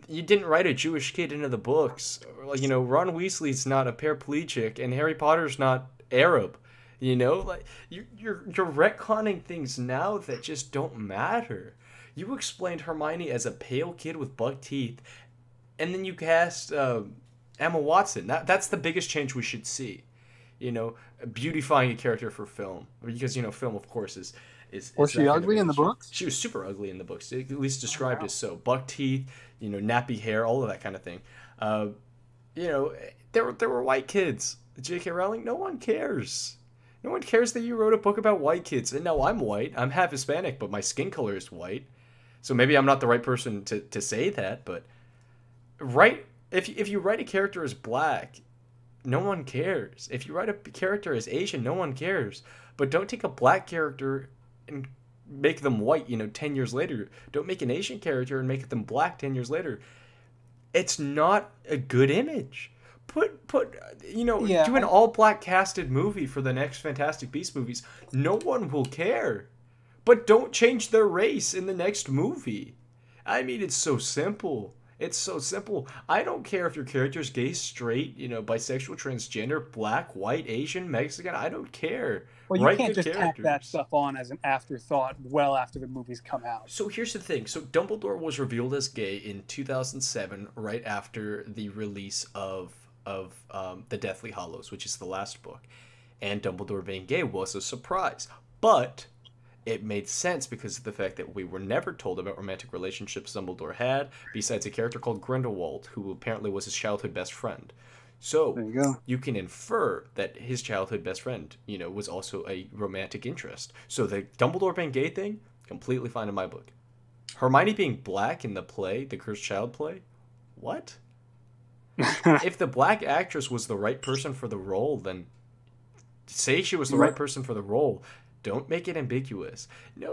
didn't write a Jewish kid into the books. Ron Weasley's not a paraplegic, and Harry Potter's not Arab. Like you're retconning things now that just don't matter. You explained Hermione as a pale kid with buck teeth, and then you cast Emma Watson. That's the biggest change we should see. Beautifying a character for film, because film, of course, is Was she ugly in the books? She was super ugly in the books, at least described as so. Buck teeth, nappy hair, all of that kind of thing. There were white kids. J.K. Rowling, no one cares. No one cares that you wrote a book about white kids. And no, I'm white. I'm half Hispanic, but my skin color is white. So maybe I'm not the right person to say that, but if you write a character as black, no one cares. If you write a character as Asian, no one cares. But don't take a black character and make them white, 10 years later. Don't make an Asian character and make them black 10 years later. It's not a good image. Do an all-black casted movie for the next Fantastic Beasts movies. No one will care. But don't change their race in the next movie. I mean, it's so simple. It's so simple. I don't care if your character's gay, straight, bisexual, transgender, black, white, Asian, Mexican. I don't care. Well, you can't just tack that stuff on as an afterthought well after the movies come out. So here's the thing. So Dumbledore was revealed as gay in 2007, right after the release of The Deathly Hallows, which is the last book. And Dumbledore being gay was a surprise. But it made sense because of the fact that we were never told about romantic relationships Dumbledore had, besides a character called Grindelwald, who apparently was his childhood best friend. So you can infer that his childhood best friend, was also a romantic interest. So the Dumbledore being gay thing, completely fine in my book. Hermione being black in the play, the Cursed Child play, what? If the black actress was the right person for the role, then say she was the right person for the role. Don't make it ambiguous.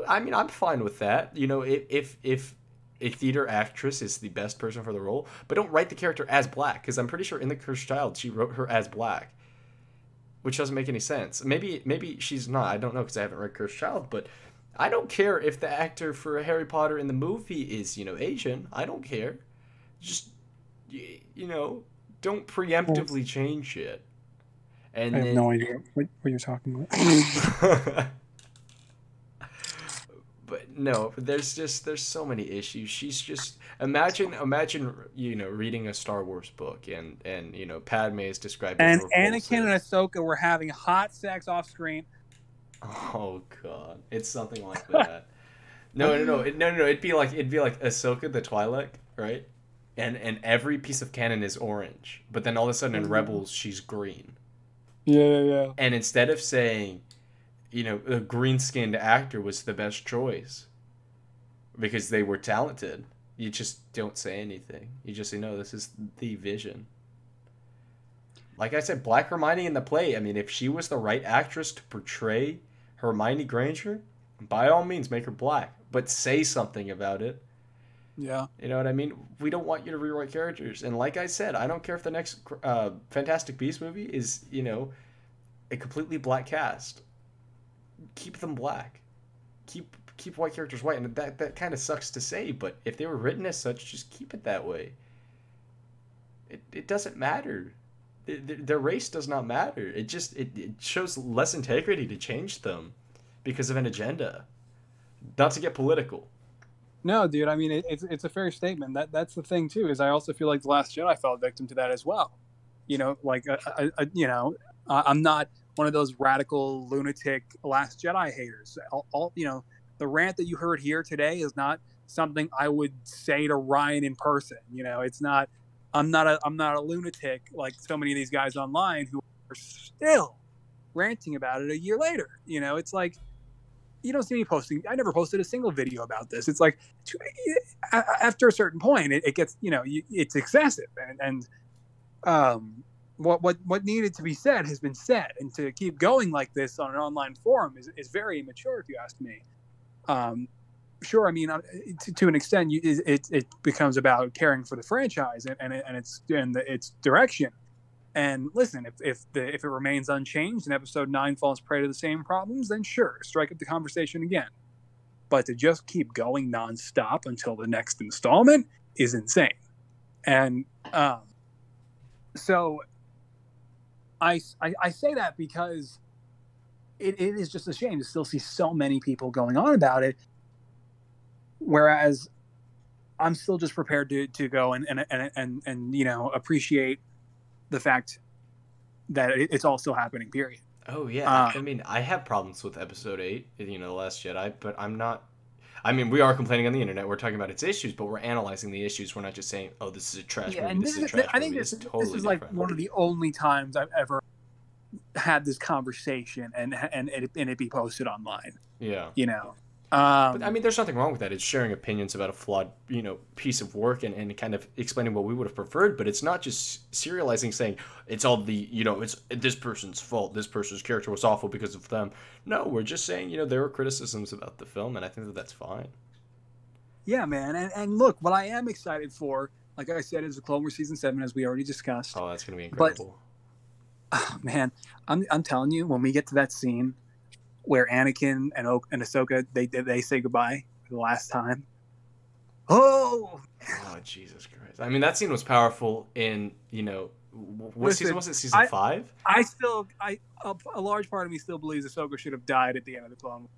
I mean, I'm fine with that. If a theater actress is the best person for the role, but don't write the character as black, because I'm pretty sure in The Cursed Child she wrote her as black, which doesn't make any sense. Maybe she's not. I don't know, because I haven't read Cursed Child, but I don't care if the actor for Harry Potter in the movie is, Asian. I don't care. Just, don't preemptively change it. And I have no idea what you're talking about. But no, there's so many issues. She's just imagine reading a Star Wars book and Padme is described as Anakin and Ahsoka were having hot sex off screen. Oh god, it's something like that. No. It'd be like Ahsoka the Twi'lek, right? And every piece of canon is orange, but then all of a sudden in Rebels she's green. Yeah. And instead of saying, a green-skinned actor was the best choice because they were talented, you just don't say anything. You just say, no, this is the vision. Like I said, Black Hermione in the play, I mean, if she was the right actress to portray Hermione Granger, by all means, make her black. But say something about it. Yeah. You know what I mean? We don't want you to rewrite characters. And like I said, I don't care if the next Fantastic Beasts movie is, a completely black cast. Keep them black. Keep white characters white. And that kind of sucks to say, but if they were written as such, just keep it that way. It doesn't matter. Their race does not matter. It shows less integrity to change them because of an agenda. Not to get political. No, dude. I mean, it's a fair statement. That's the thing too. Is I also feel like The Last Jedi fell victim to that as well. I'm not one of those radical lunatic Last Jedi haters. All the rant that you heard here today is not something I would say to Ryan in person. It's not. I'm not a lunatic like so many of these guys online who are still ranting about it a year later. It's like, you don't see me posting. I never posted a single video about this. It's like after a certain point, it gets, it's excessive, and what needed to be said has been said, and to keep going like this on an online forum is very immature, if you ask me. Sure, I mean, to an extent, it becomes about caring for the franchise and its direction. And listen, if it remains unchanged and Episode 9 falls prey to the same problems, then sure, strike up the conversation again. But to just keep going nonstop until the next installment is insane. And so I say that because it is just a shame to still see so many people going on about it. Whereas I'm still just prepared to go and appreciate the fact that it's all still happening, period. Oh yeah. I mean, I have problems with Episode 8, The Last Jedi, but I'm not. I mean, we are complaining on the internet. We're talking about its issues, but we're analyzing the issues. We're not just saying, "Oh, this is a trash movie." This is a trash movie. I think this is like one of the only times I've ever had this conversation and it be posted online. Yeah. But I mean, there's nothing wrong with that. It's sharing opinions about a flawed, piece of work and kind of explaining what we would have preferred. But it's not just serializing, saying it's all it's this person's fault. This person's character was awful because of them. No, we're just saying, there were criticisms about the film, and I think that's fine. Yeah, man. And look, what I am excited for, like I said, is the Clone Wars Season 7, as we already discussed. Oh, that's going to be incredible. But, man, I'm telling you, when we get to that scene where Anakin and Ahsoka they say goodbye for the last time. Oh, Jesus Christ! I mean, that scene was powerful in what season was it? Season 5. A large part of me still believes Ahsoka should have died at the end of the Clone Wars.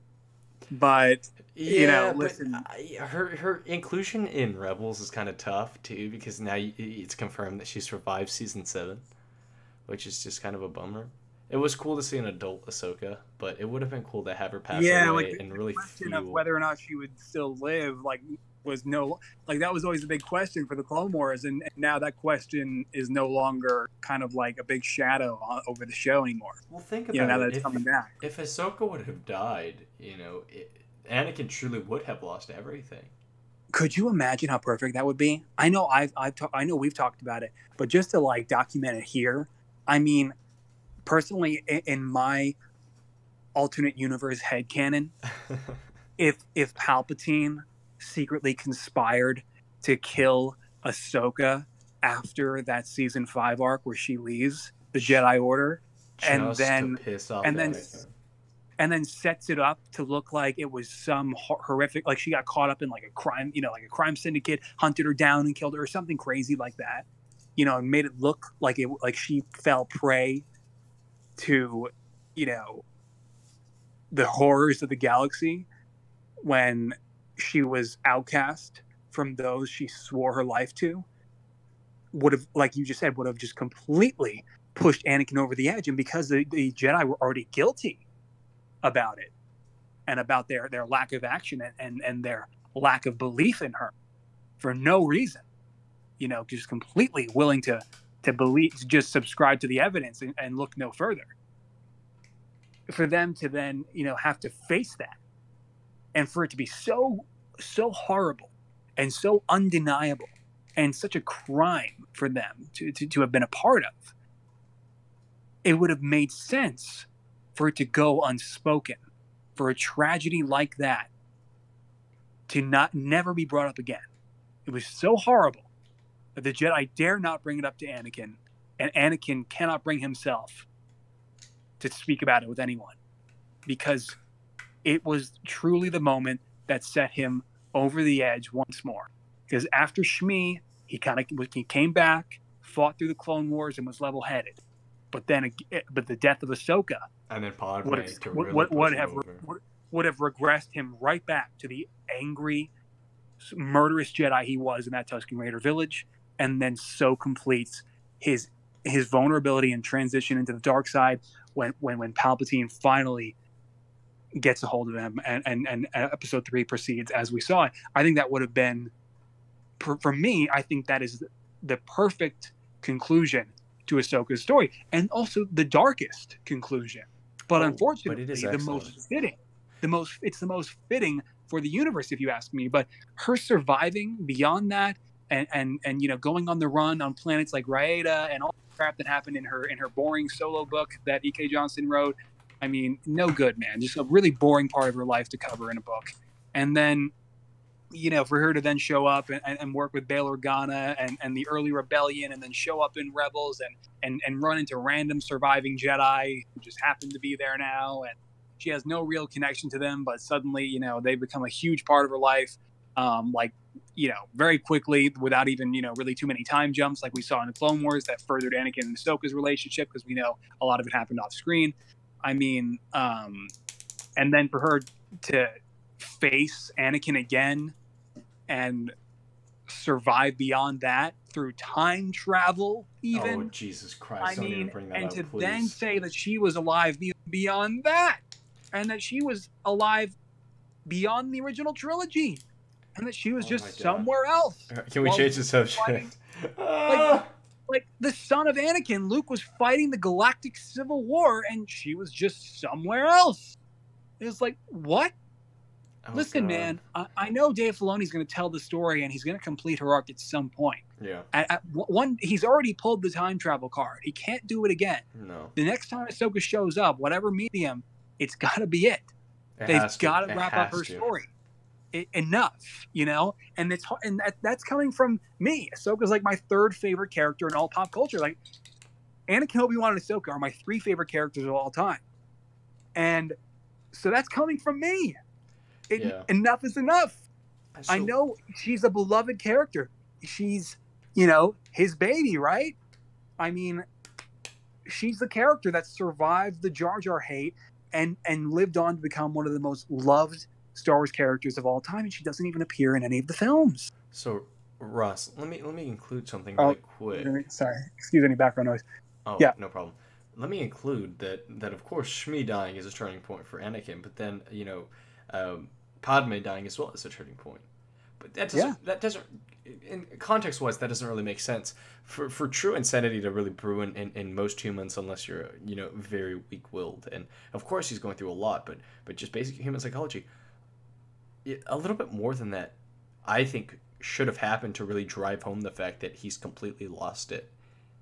But listen, her inclusion in Rebels is kind of tough too, because now it's confirmed that she survived Season 7, which is just kind of a bummer. It was cool to see an adult Ahsoka, but it would have been cool to have her pass away and really question of whether or not she would still live, that was always a big question for the Clone Wars, and now that question is no longer kind of like a big shadow over the show anymore. Well, think about now that it's coming back. If Ahsoka would have died, Anakin truly would have lost everything. Could you imagine how perfect that would be? I know I know we've talked about it, but just to document it here, I mean. Personally, in my alternate universe headcanon, if Palpatine secretly conspired to kill Ahsoka after that Season 5 arc where she leaves the Jedi Order, and then sets it up to look like it was some horrific, like she got caught up in a crime, like a crime syndicate hunted her down and killed her or something crazy like that, and made it look like she fell prey to the horrors of the galaxy when she was outcast from those she swore her life to, would have, like you just said, would have just completely pushed Anakin over the edge. And because the Jedi were already guilty about it, and about their lack of action and their lack of belief in her for no reason, just completely willing to believe, just subscribe to the evidence and look no further. For them to then, have to face that, and for it to be so horrible and so undeniable and such a crime for them to have been a part of, it would have made sense for it to go unspoken, for a tragedy like that to never be brought up again. It was so horrible that the Jedi dare not bring it up to Anakin, and Anakin cannot bring himself to speak about it with anyone, because it was truly the moment that set him over the edge once more. Because after Shmi, he came back, fought through the Clone Wars, and was level-headed. But the death of Ahsoka and then Padme would have regressed him right back to the angry, murderous Jedi he was in that Tusken Raider village, and then so completes his vulnerability and transition into the dark side when Palpatine finally gets a hold of him and episode 3 proceeds as we saw it. I think that would have been, for me, I think that is the perfect conclusion to Ahsoka's story, and also the darkest conclusion. But unfortunately, it's the most fitting for the universe, if you ask me. But her surviving beyond that, and going on the run on planets like Raeda and all the crap that happened in her boring solo book that E.K. Johnston wrote. I mean, no good, man. Just a really boring part of her life to cover in a book. And then, for her to then show up and work with Bail Organa and the early rebellion, and then show up in Rebels and run into random surviving Jedi who just happen to be there now. And she has no real connection to them, but suddenly, they become a huge part of her life. Very quickly, without even, really too many time jumps like we saw in the Clone Wars that furthered Anakin and Ahsoka's relationship, because we know a lot of it happened off screen. I mean, and then for her to face Anakin again and survive beyond that through time travel, even. Oh, Jesus Christ. Don't even bring that and up, to please. then say that she was alive beyond that, and that she was alive beyond the original trilogy, and that she was just somewhere else. Can we change the subject? Like the son of Anakin, Luke, was fighting the Galactic Civil War, and she was just somewhere else. It was like, what? Listen, man, I know Dave Filoni's going to tell the story, and he's going to complete her arc at some point. Yeah. He's already pulled the time travel card. He can't do it again. No. The next time Ahsoka shows up, whatever medium, it's got to be it. They've got to wrap up her story. Enough, and that's coming from me. Ahsoka's like my third favorite character in all pop culture. Like Anakin, Obi-Wan, and Ahsoka are my 3 favorite characters of all time, and so that's coming from me. Enough is enough. I know she's a beloved character. She's his baby, right? I mean, she's the character that survived the Jar Jar hate and lived on to become one of the most loved Star Wars characters of all time, and she doesn't even appear in any of the films. So, Ross, let me include something really quick. Sorry, excuse any background noise. Oh, yeah, no problem. Let me include that of course Shmi dying is a turning point for Anakin, but then Padme dying as well is a turning point. But that doesn't in context wise, that doesn't really make sense for true insanity to really brew in most humans, unless you're very weak willed. And of course he's going through a lot, but just basic human psychology. A little bit more than that, I think, should have happened to really drive home the fact that he's completely lost it.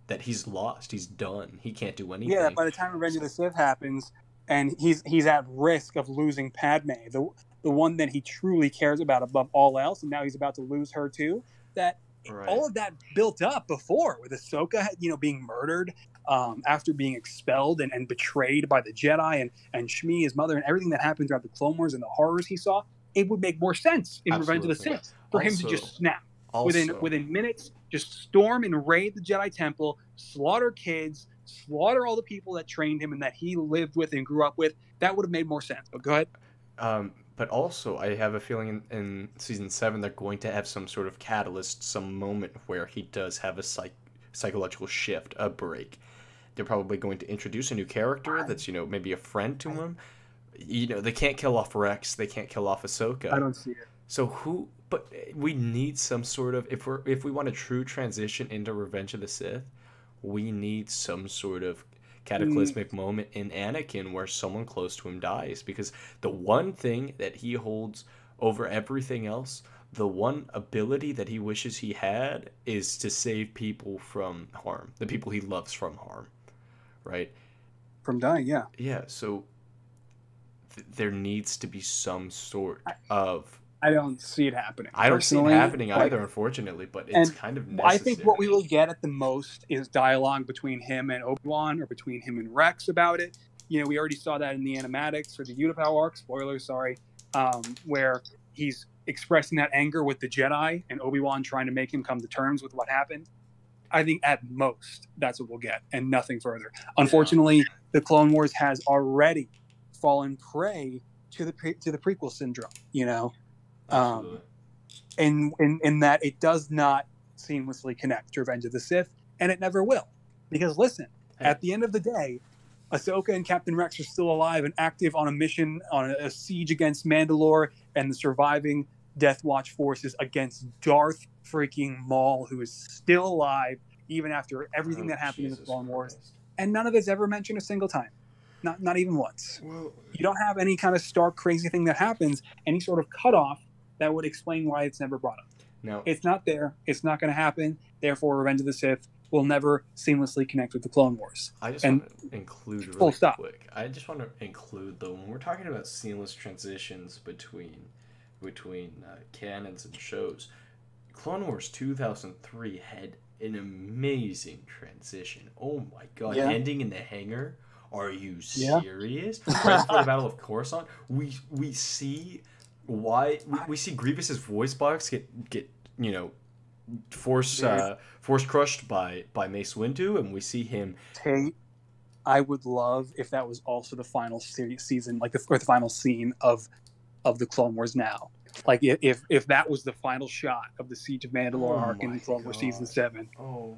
That he's lost. He's done. He can't do anything. Yeah, by the time Revenge of the Sith happens, and he's at risk of losing Padme, the one that he truly cares about above all else, and now he's about to lose her too. That all of that built up before, with Ahsoka, being murdered after being expelled and betrayed by the Jedi, and Shmi, his mother, and everything that happened throughout the Clone Wars and the horrors he saw. It would make more sense in Revenge of the Sith for him to just snap within minutes, just storm and raid the Jedi Temple, slaughter kids, slaughter all the people that trained him and that he lived with and grew up with. That would have made more sense. But go ahead. But also, I have a feeling in season 7 they're going to have some sort of catalyst, some moment where he does have a psychological shift, a break. They're probably going to introduce a new character that's maybe a friend to him. You know, they can't kill off Rex. They can't kill off Ahsoka. I don't see it. So who? But we need some sort of if we want a true transition into Revenge of the Sith, we need some sort of cataclysmic moment in Anakin where someone close to him dies, because the one thing that he holds over everything else, the one ability that he wishes he had, is to save people from harm, the people he loves from harm, right? From dying, yeah. Yeah, so there needs to be some sort of... I don't see it happening. I don't see it happening either, unfortunately, but it's kind of necessary. I think what we will get at the most is dialogue between him and Obi-Wan, or between him and Rex about it. You know, we already saw that in the animatics for the Utapau arc, spoilers, sorry, where he's expressing that anger with the Jedi and Obi-Wan trying to make him come to terms with what happened. I think at most that's what we'll get, and nothing further. Unfortunately, the Clone Wars has already fallen prey to the prequel syndrome, you know? In that it does not seamlessly connect to Revenge of the Sith, and it never will. Because listen, at the end of the day, Ahsoka and Captain Rex are still alive and active on a mission, on a siege against Mandalore and the surviving Death Watch forces against Darth freaking Maul, who is still alive even after everything that happened in the Clone Wars. And none of it's ever mentioned a single time. Not even once. Well, you don't have any kind of stark, crazy thing that happens, any sort of cutoff that would explain why it's never brought up. No. It's not there. It's not going to happen. Therefore, Revenge of the Sith will never seamlessly connect with the Clone Wars. I just want to include really quick. I just want to include, though, when we're talking about seamless transitions between canons and shows, Clone Wars 2003 had an amazing transition. Oh my god. Yeah. Ending in the hangar. Are you serious? Right before the Battle of Coruscant, we see why we see Grievous's voice box get force crushed by Mace Windu, and we see him. Tate, I would love if that was also the final season, like the final scene of the Clone Wars now. Like if that was the final shot of the Siege of Mandalore arc in Clone Wars season 7,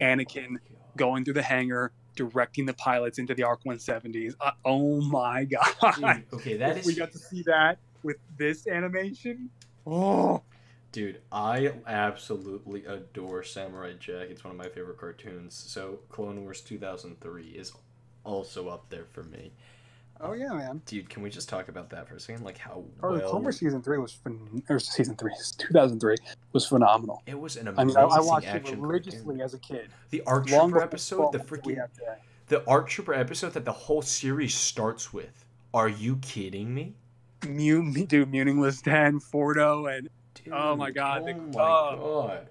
Anakin going through the hangar, directing the pilots into the Arc 170s. Oh my god! Dude, okay, that is. We got to see that with this animation. Oh, dude, I absolutely adore Samurai Jack. It's one of my favorite cartoons. So Clone Wars 2003 is also up there for me. Oh yeah, man. Dude, can we just talk about that for a second? Like how Clone Wars season 3 was 2003 was phenomenal. It was an amazing I watched it religiously cartoon. As a kid. The ARC Trooper episode, the ARC Trooper episode that the whole series starts with. Are you kidding me? Dude, Meaningless 10, Fordo, and oh my god, god.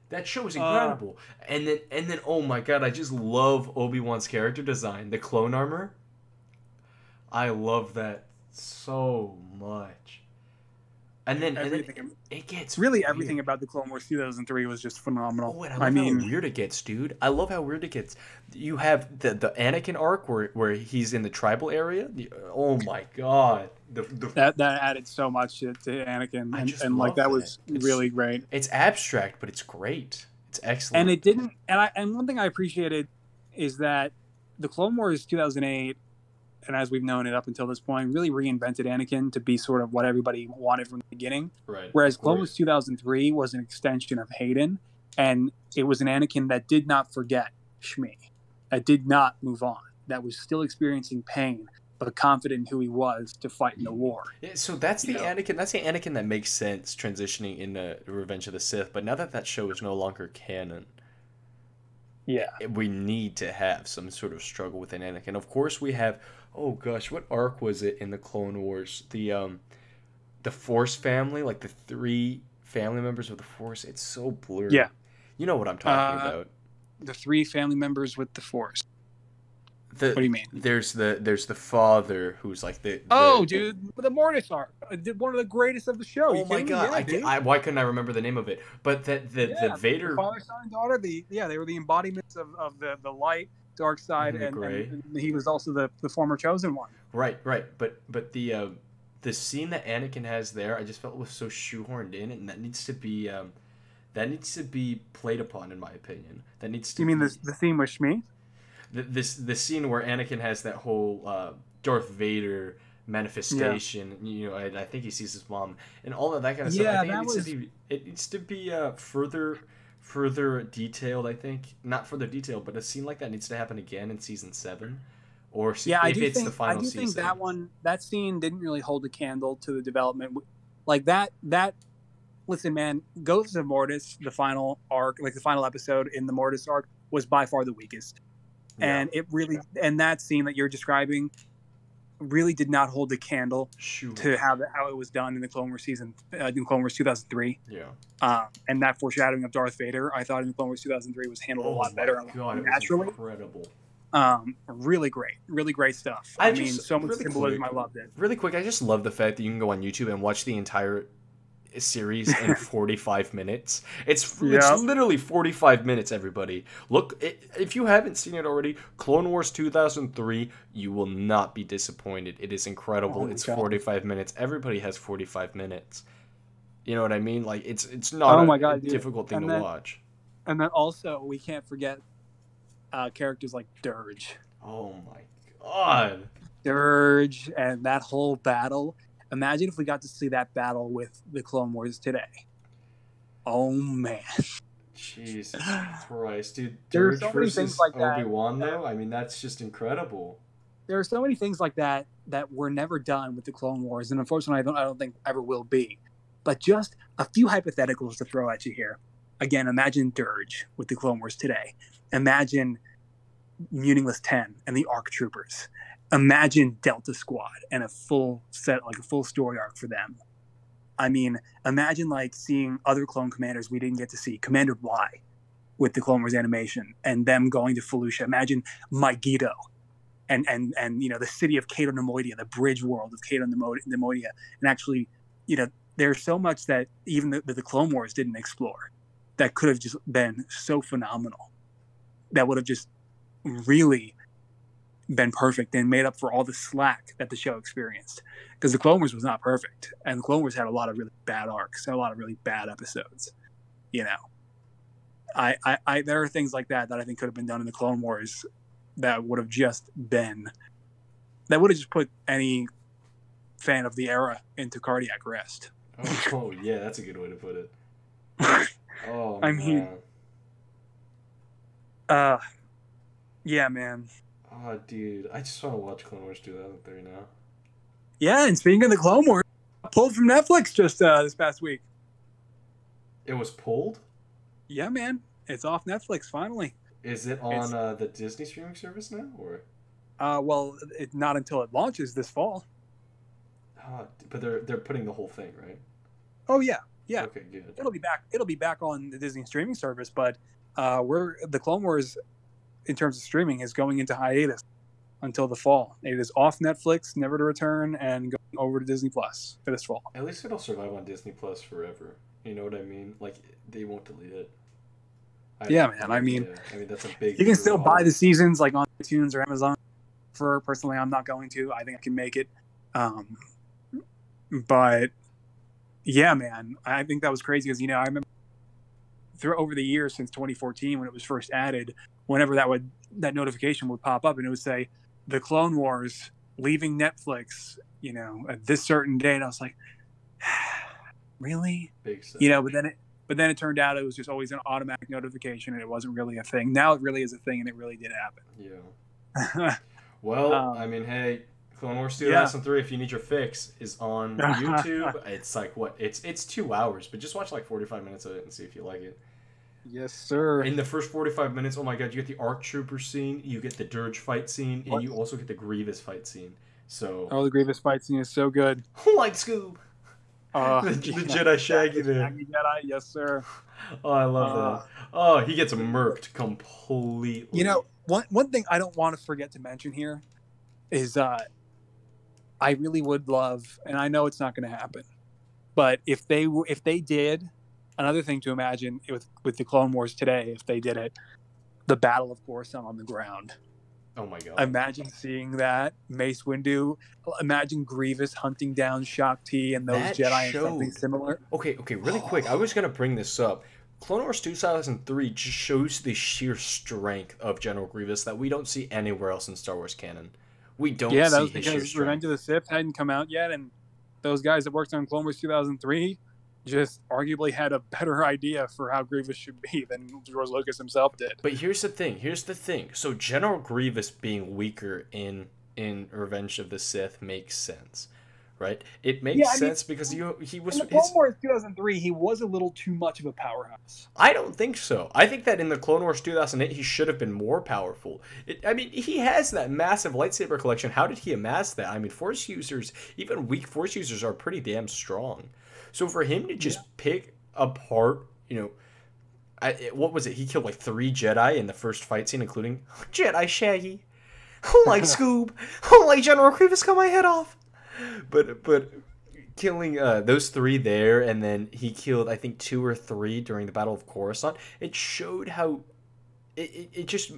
That show was incredible. And then oh my god, I just love Obi-Wan's character design. The clone armor. I love that so much. And then it gets really weird. Everything about the Clone Wars 2003 was just phenomenal. Oh, and I love how weird it gets, dude. I love how weird it gets. You have the Anakin arc where he's in the tribal area. Oh my god. That added so much to Anakin, and like that was really great. It's abstract, but it's great. It's excellent. And it didn't. And one thing I appreciated is that the Clone Wars 2008. And as we've known it up until this point, really reinvented Anakin to be sort of what everybody wanted from the beginning. Right. Whereas Clone Wars 2003 was an extension of Hayden, and it was an Anakin that did not forget Shmi, that did not move on, that was still experiencing pain, but confident in who he was to fight in the war. Yeah, so that's the Anakin. That's the Anakin that makes sense transitioning into Revenge of the Sith. But now that show is no longer canon. Yeah, we need to have some sort of struggle within Anakin. Of course, we have. Oh gosh, what arc was it in the Clone Wars? The Force family, like the 3 family members of the Force. It's so blurry. Yeah, you know what I'm talking about. The 3 family members with the Force. What do you mean? There's the father who's like the dude, the Mortis arc, one of the greatest of the show. Oh my god, why couldn't I remember the name of it? But the Vader, the father, son, and daughter. They were the embodiments of the light, dark side, and he was also the former chosen one. Right. But the scene that Anakin has there, I just felt was so shoehorned in, and that needs to be played upon, in my opinion. That needs to. You mean the theme with Shmi? The scene where Anakin has that whole Darth Vader manifestation. You know, I think he sees his mom and all of that kind of stuff. Yeah, I think it needs to be further detailed. I think not further detailed, but a scene like that needs to happen again in season 7, or if it's the final season. I do think that scene didn't really hold a candle to the development. Like that. Listen, man, Ghosts of Mortis, the final arc, like the final episode in the Mortis arc, was by far the weakest. Yeah. And it really, and that scene that you're describing really did not hold a candle to how it was done in the Clone Wars season, in Clone Wars 2003. Yeah. And that foreshadowing of Darth Vader, I thought in Clone Wars 2003 was handled a lot better. God, naturally. It was incredible. Really great stuff. I mean, so much symbolism. I loved it. Really quick, I just love the fact that you can go on YouTube and watch the entire series in 45 minutes. It's literally 45 minutes, everybody. Look, if you haven't seen it already, Clone Wars 2003, you will not be disappointed. It is incredible. It's 45 minutes. Everybody has 45 minutes. You know what I mean? Like, it's not a difficult thing to watch. And then also, we can't forget characters like Dirge. Oh my god. Dirge and that whole battle. Imagine if we got to see that battle with the Clone Wars today. Oh, man. Jesus Christ, dude. There are so many things like that. Obi-Wan, though? I mean, that's just incredible. There are so many things like that that were never done with the Clone Wars, and unfortunately, I don't think ever will be. But just a few hypotheticals to throw at you here. Again, imagine Dirge with the Clone Wars today. Imagine Mutingless 10 and the ARC Troopers. Imagine Delta Squad and a full story arc for them. I mean, imagine like seeing other clone commanders we didn't get to see. Commander Y with the Clone Wars animation and them going to Felucia. Imagine Megiddo and you know, the city of Cato Nemoidia, the bridge world of Cato Nemoidia. And actually, you know, there's so much that even the Clone Wars didn't explore that could have just been so phenomenal. That would have just really been perfect and made up for all the slack that the show experienced, because the Clone Wars was not perfect, and the Clone Wars had a lot of really bad arcs and a lot of really bad episodes. You know, I there are things like that I think could have been done in the Clone Wars that would have just put any fan of the era into cardiac arrest. Oh yeah, that's a good way to put it. Oh, I mean, yeah, man. Oh, dude, I just want to watch Clone Wars 2003 now. Yeah, and speaking of the Clone Wars, pulled from Netflix just this past week. It was pulled? Yeah, man. It's off Netflix, finally. Is it on the Disney streaming service now? Or? Well, not until it launches this fall. But they're putting the whole thing, right? Oh, yeah. Yeah. Okay, good. It'll be back on the Disney streaming service, but the Clone Wars, in terms of streaming, is going into hiatus until the fall. It is off Netflix, never to return, and going over to Disney Plus for this fall. At least it'll survive on Disney Plus forever. You know what I mean? Like, they won't delete it. I mean, that's a big. You can still buy the seasons like on iTunes or Amazon. Personally, I'm not going to. I think I can make it. But yeah, man, I think that was crazy because, you know, I remember over the years since 2014 when it was first added, whenever that notification would pop up and it would say the Clone Wars leaving Netflix, you know, at this certain date, I was like, really? Big stuff. You know, but then it turned out it was just always an automatic notification and it wasn't really a thing. Now it really is a thing and it really did happen. Yeah. Well, I mean, hey, Clone Wars 2003, if you need your fix, is on YouTube. It's like, what? It's 2 hours, but just watch like 45 minutes of it and see if you like it. Yes, sir. In the first 45 minutes, oh my god, you get the ARC Trooper scene, you get the Dirge fight scene, and you also get the Grievous fight scene. So. Oh, the Grievous fight scene is so good. Like Scoob. The Jedi Shaggy there. Shaggy Jedi, yes, sir. Oh, I love that. Oh, he gets murked completely. You know, one thing I don't want to forget to mention here is I really would love, and I know it's not going to happen, but if they did, another thing to imagine with the Clone Wars today, if they did it, the Battle of Coruscant on the ground. Oh my god! Imagine seeing that Mace Windu. Imagine Grievous hunting down Shaak Ti and those Jedi and something similar. Okay, really quick. I was gonna bring this up. Clone Wars 2003 just shows the sheer strength of General Grievous that we don't see anywhere else in Star Wars canon. We don't Yeah, that see was his sheer because Revenge strength. of the Sith hadn't come out yet, and those guys that worked on Clone Wars 2003 just arguably had a better idea for how Grievous should be than George Lucas himself did. But here's the thing. So General Grievous being weaker in Revenge of the Sith makes sense, right? It makes sense because he was in the Clone Wars 2003, he was a little too much of a powerhouse. I don't think so. I think that in the Clone Wars 2008, he should have been more powerful. I mean, he has that massive lightsaber collection. How did he amass that? I mean, Force users, even weak Force users, are pretty damn strong. So for him to just pick apart, what was it? He killed like 3 Jedi in the first fight scene, including Jedi Shaggy. Oh my Scoob! Oh my General Grievous, cut my head off! But killing those 3 there, and then he killed I think 2 or 3 during the Battle of Coruscant. It showed how it just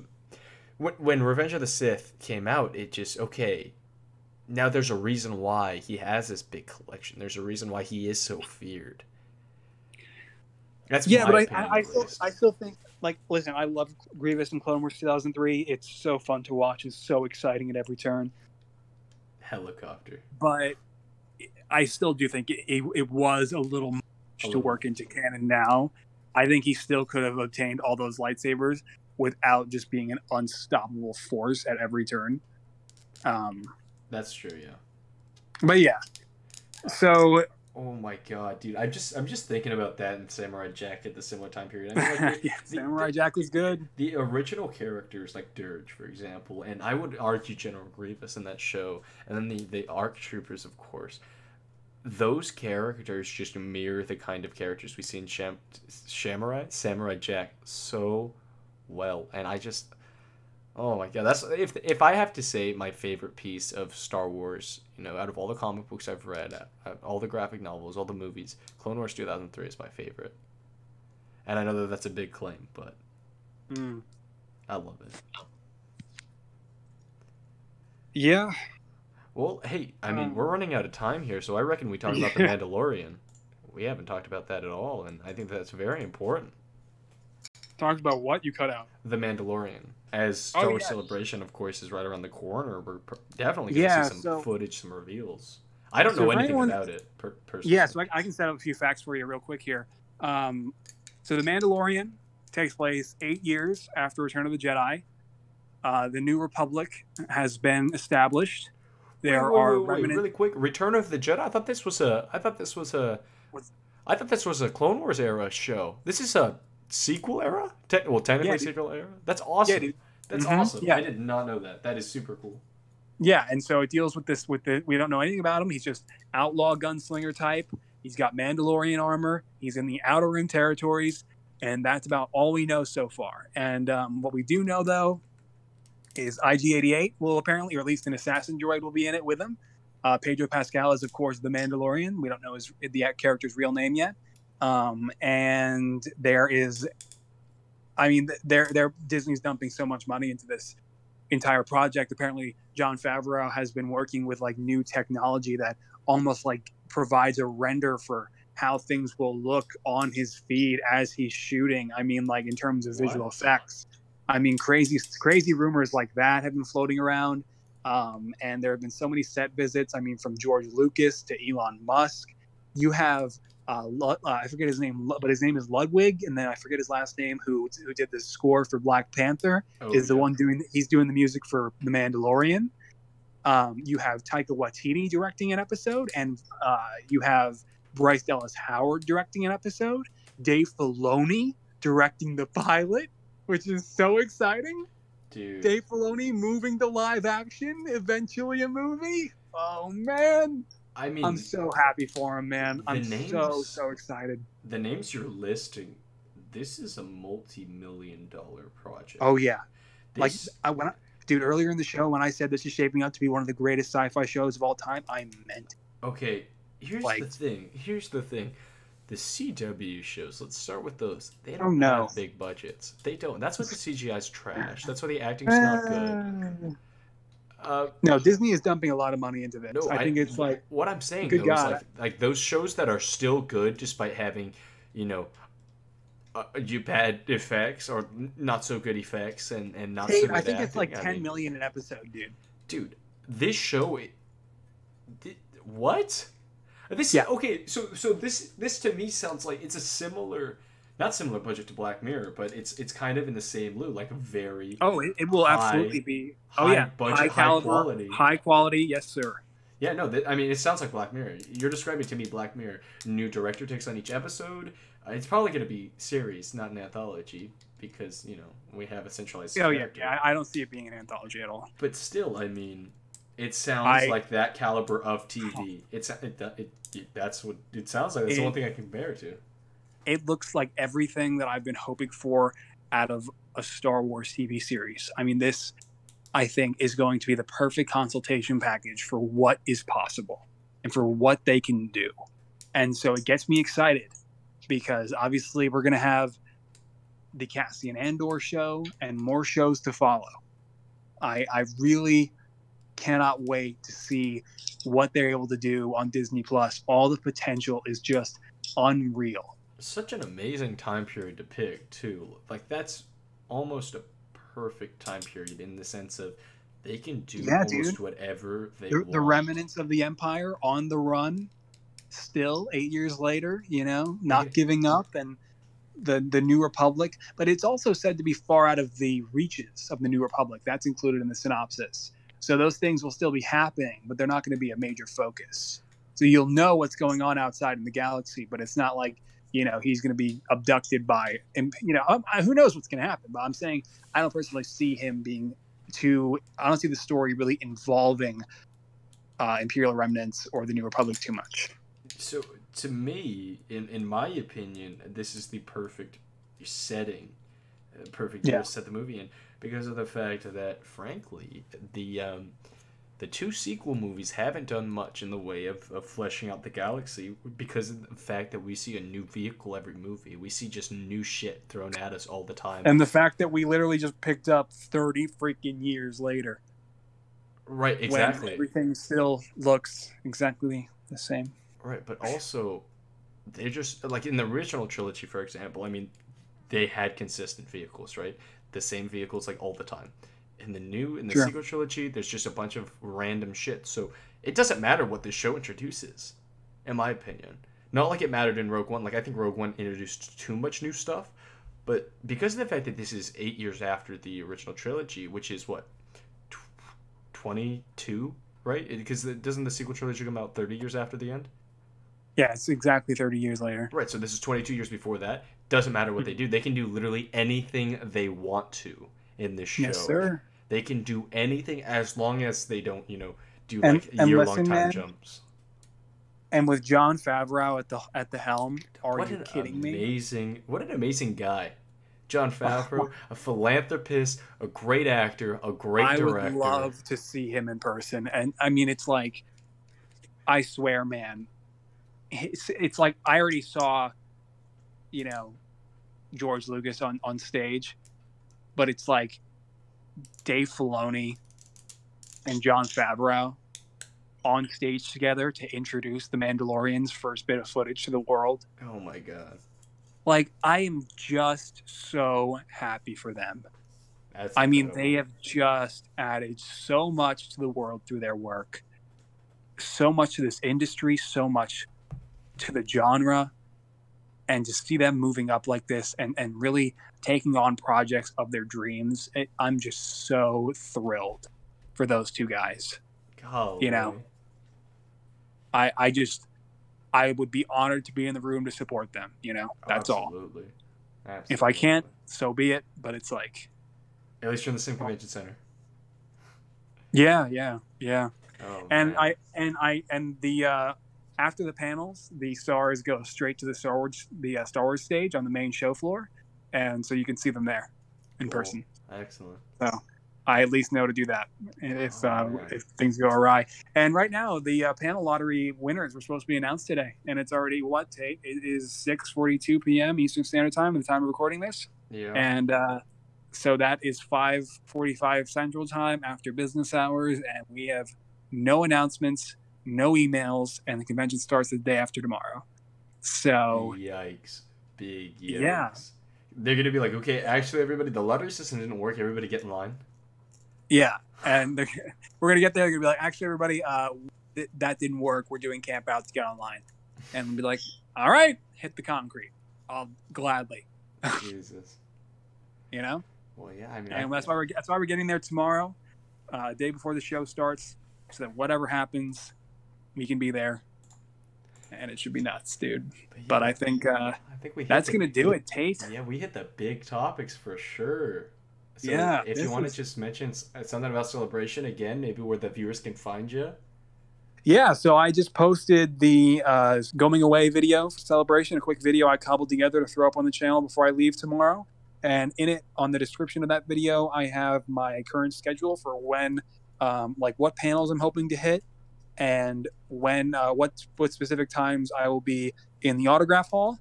when Revenge of the Sith came out, it just okay. Now there's a reason why he has this big collection. There's a reason why he is so feared. That's but I still think, like, listen, I love Grievous in Clone Wars 2003. It's so fun to watch. It's so exciting at every turn. Helicopter. But I still do think it was a little much to work into canon now. I think he still could have obtained all those lightsabers without just being an unstoppable force at every turn. That's true, yeah. But yeah. So oh my god, dude! I'm just thinking about that in Samurai Jack at the similar time period. I mean, like, Samurai Jack was good. The original characters, like Dirge, for example, and I would argue General Grievous in that show, and then the ARC troopers, of course. Those characters just mirror the kind of characters we see in Samurai Jack so well, and I just. Oh my god, that's if I have to say my favorite piece of Star Wars, out of all the comic books I've read, all the graphic novels, all the movies, Clone Wars 2003 is my favorite. And I know that that's a big claim, but I love it. Yeah. Well, hey, I mean, we're running out of time here, so I reckon we talk about The Mandalorian. We haven't talked about that at all, and I think that's very important. Talked about what? You cut out. The Mandalorian. As Star Wars Celebration, of course, is right around the corner. We're definitely going to see some footage, some reveals. I don't know anything about it, personally. Yeah, so I can set up a few facts for you real quick here. So The Mandalorian takes place 8 years after Return of the Jedi. The New Republic has been established. There are remnants. Really quick. Return of the Jedi? I thought this was a Clone Wars era show. This is a sequel era? Technically sequel era? That's awesome. Yeah, dude. That's awesome. Yeah. I did not know that. That is super cool. Yeah, and so it deals with we don't know anything about him. He's just outlaw gunslinger type. He's got Mandalorian armor. He's in the Outer Rim territories, and that's about all we know so far. And what we do know, though, is IG-88 will apparently, or at least an assassin droid will be in it with him. Pedro Pascal is, of course, the Mandalorian. We don't know the character's real name yet. And there is, I mean, Disney's dumping so much money into this entire project. Apparently, Jon Favreau has been working with like new technology that almost like provides a render for how things will look on his feed as he's shooting. I mean, like in terms of visual effects. I mean, crazy rumors like that have been floating around. And there have been so many set visits. I mean, from George Lucas to Elon Musk. You have I forget his name, but his name is Ludwig, and then I forget his last name. Who did the score for Black Panther? The one doing the music for The Mandalorian. You have Taika Waititi directing an episode, and you have Bryce Dallas Howard directing an episode. Dave Filoni directing the pilot, which is so exciting. Dude. Dave Filoni moving to live action, eventually a movie. Oh man. I mean, I'm so happy for him, man. I'm so excited. The names you're listing, this is a multi-million-dollar project. Oh yeah, dude. Earlier in the show, when I said this is shaping up to be one of the greatest sci-fi shows of all time, I meant it. Okay, here's the thing. The CW shows. Let's start with those. They don't have big budgets. They don't. That's why the CGI's trash. That's why the acting's not good. No, Disney is dumping a lot of money into this. No, I think it's like what I'm saying though is like those shows that are still good despite having, bad effects or not so good effects and not so good I think it's like 10 million an episode, dude. Dude, this show, what? This okay. So this to me sounds like it's a similar, not similar budget to Black Mirror, but it's kind of in the same lieu, like a very it will absolutely be. Oh yeah, budget, high caliber, high quality. Yes, sir. Yeah, no, I mean, it sounds like Black Mirror. You're describing to me Black Mirror. New director takes on each episode. It's probably going to be series, not an anthology, because, you know, we have a centralized character. Yeah, I don't see it being an anthology at all. But still, I mean, it sounds like that caliber of TV. That's what it sounds like. That's the one thing I can compare it to. It looks like everything that I've been hoping for out of a Star Wars TV series. I mean, this, I think, is going to be the perfect consultation package for what is possible and for what they can do. And so it gets me excited because obviously we're going to have the Cassian Andor show and more shows to follow. I really cannot wait to see what they're able to do on Disney Plus. All the potential is just unreal. Such an amazing time period to pick too. Like, that's almost a perfect time period in the sense of they can do almost whatever they want. The remnants of the Empire on the run still 8 years later, you know, not giving up, and the New Republic. But it's also said to be far out of the reaches of the New Republic. That's included in the synopsis. So those things will still be happening, but they're not going to be a major focus. So you'll know what's going on outside in the galaxy, but it's not like, you know, he's going to be abducted by, and, you know, who knows what's going to happen. But I'm saying I don't personally see him being I don't see the story really involving Imperial remnants or the New Republic too much. So to me, in my opinion, this is the perfect setting, to set the movie in, because of the fact that, frankly, the two sequel movies haven't done much in the way of fleshing out the galaxy because of the fact that we see a new vehicle every movie. We see just new shit thrown at us all the time. And the fact that we literally just picked up 30 freaking years later. Right, exactly. When everything still looks exactly the same. Right, but also, they just, like in the original trilogy, for example, I mean, they had consistent vehicles, right? The same vehicles, like, all the time. In the sequel trilogy, there's just a bunch of random shit. So it doesn't matter what this show introduces, in my opinion. Not like it mattered in Rogue One. Like, I think Rogue One introduced too much new stuff. But because of the fact that this is 8 years after the original trilogy, which is what, 22, right? Because doesn't the sequel trilogy come out 30 years after the end? Yeah, it's exactly 30 years later. Right, so this is 22 years before that. Doesn't matter what they do. They can do literally anything they want to in this show. Yes, sir. They can do anything as long as they don't, you know, do like year-long time jumps. And with Jon Favreau at the helm, are you kidding me? What an amazing guy. Jon Favreau, a philanthropist, a great actor, a great director. I would love to see him in person. And I mean, it's like, I swear, man, it's like I already saw, you know, George Lucas on stage, but it's like Dave Filoni and Jon Favreau on stage together to introduce the Mandalorian's first bit of footage to the world. Oh my God. Like, I am just so happy for them. I mean, they have just added so much to the world through their work, so much to this industry, so much to the genre, and to see them moving up like this and really taking on projects of their dreams. I'm just so thrilled for those two guys. Oh, you know, I would be honored to be in the room to support them. You know, that's Absolutely. If I can't, so be it. But it's like, at least you're in the same convention center. Yeah. Oh, and man. After the panels, the stars go straight to the Star Wars stage on the main show floor, and so you can see them there in person. Excellent. So I at least know to do that if things go awry. And right now, the panel lottery winners were supposed to be announced today, and it's already Tate? It is 6:42 p.m. Eastern Standard Time at the time of recording this. Yeah. And so that is 5:45 Central Time after business hours, and we have no announcements, no emails, and the convention starts the day after tomorrow. So yikes. Big yikes. Yeah. They're going to be like, okay, actually, everybody, the lottery system didn't work. Everybody get in line. Yeah. And we're gonna get there. They're gonna be like, actually, everybody, that didn't work. We're doing camp out to get online, and we'll be like, all right, hit the concrete. I'll gladly. Jesus. You know. Well, yeah. I mean, and that's why we're getting there tomorrow, day before the show starts, so that whatever happens, we can be there, and it should be nuts, dude. But I think that's gonna do it, Tait. Yeah, we hit the big topics for sure. So yeah. If you want to just mention something about Celebration again, maybe where the viewers can find you. Yeah, so I just posted the going away video for Celebration, a quick video I cobbled together to throw up on the channel before I leave tomorrow. And in it, on the description of that video, I have my current schedule for when, what panels I'm hoping to hit, and when, what specific times I will be in the autograph hall.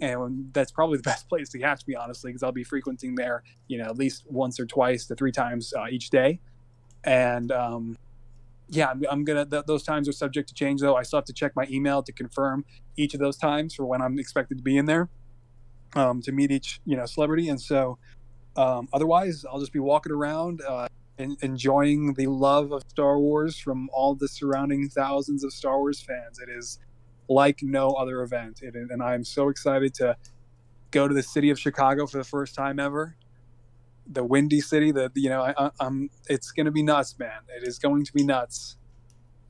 And that's probably the best place to catch me, honestly, because I'll be frequenting there, at least once or twice to 3 times each day. And yeah, I'm gonna. Those times are subject to change, though. I still have to check my email to confirm each of those times for when I'm expected to be in there to meet each celebrity. And so, otherwise, I'll just be walking around enjoying the love of Star Wars from all the surrounding thousands of Star Wars fans. It is like no other event, and I'm so excited to go to the city of Chicago for the first time ever. The Windy City, I'm it's going to be nuts, man. It is going to be nuts.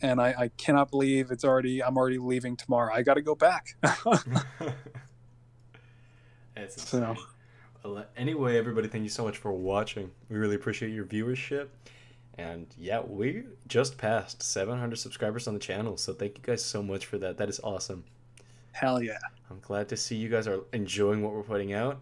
And I cannot believe I'm already leaving tomorrow. I got to go back. That's insane. Well, anyway, everybody, thank you so much for watching. We really appreciate your viewership. And yeah, we just passed 700 subscribers on the channel. So thank you guys so much for that. That is awesome. Hell yeah. I'm glad to see you guys are enjoying what we're putting out.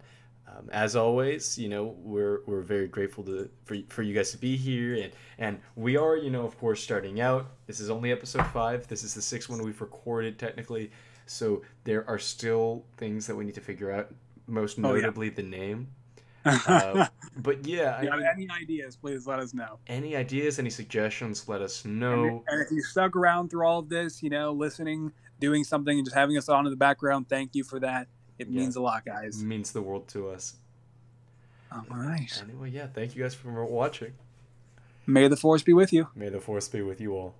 As always, we're very grateful for you guys to be here, and we are, of course, starting out. This is only episode 5. This is the 6th one we've recorded technically, so there are still things that we need to figure out. Most notably, the name. But yeah, any ideas, please let us know. Any ideas, any suggestions, let us know. And if you stuck around through all of this, listening, doing something, and just having us on in the background, thank you for that. It means a lot, guys. It means the world to us. All right. Anyway, yeah, thank you guys for watching. May the Force be with you. May the Force be with you all.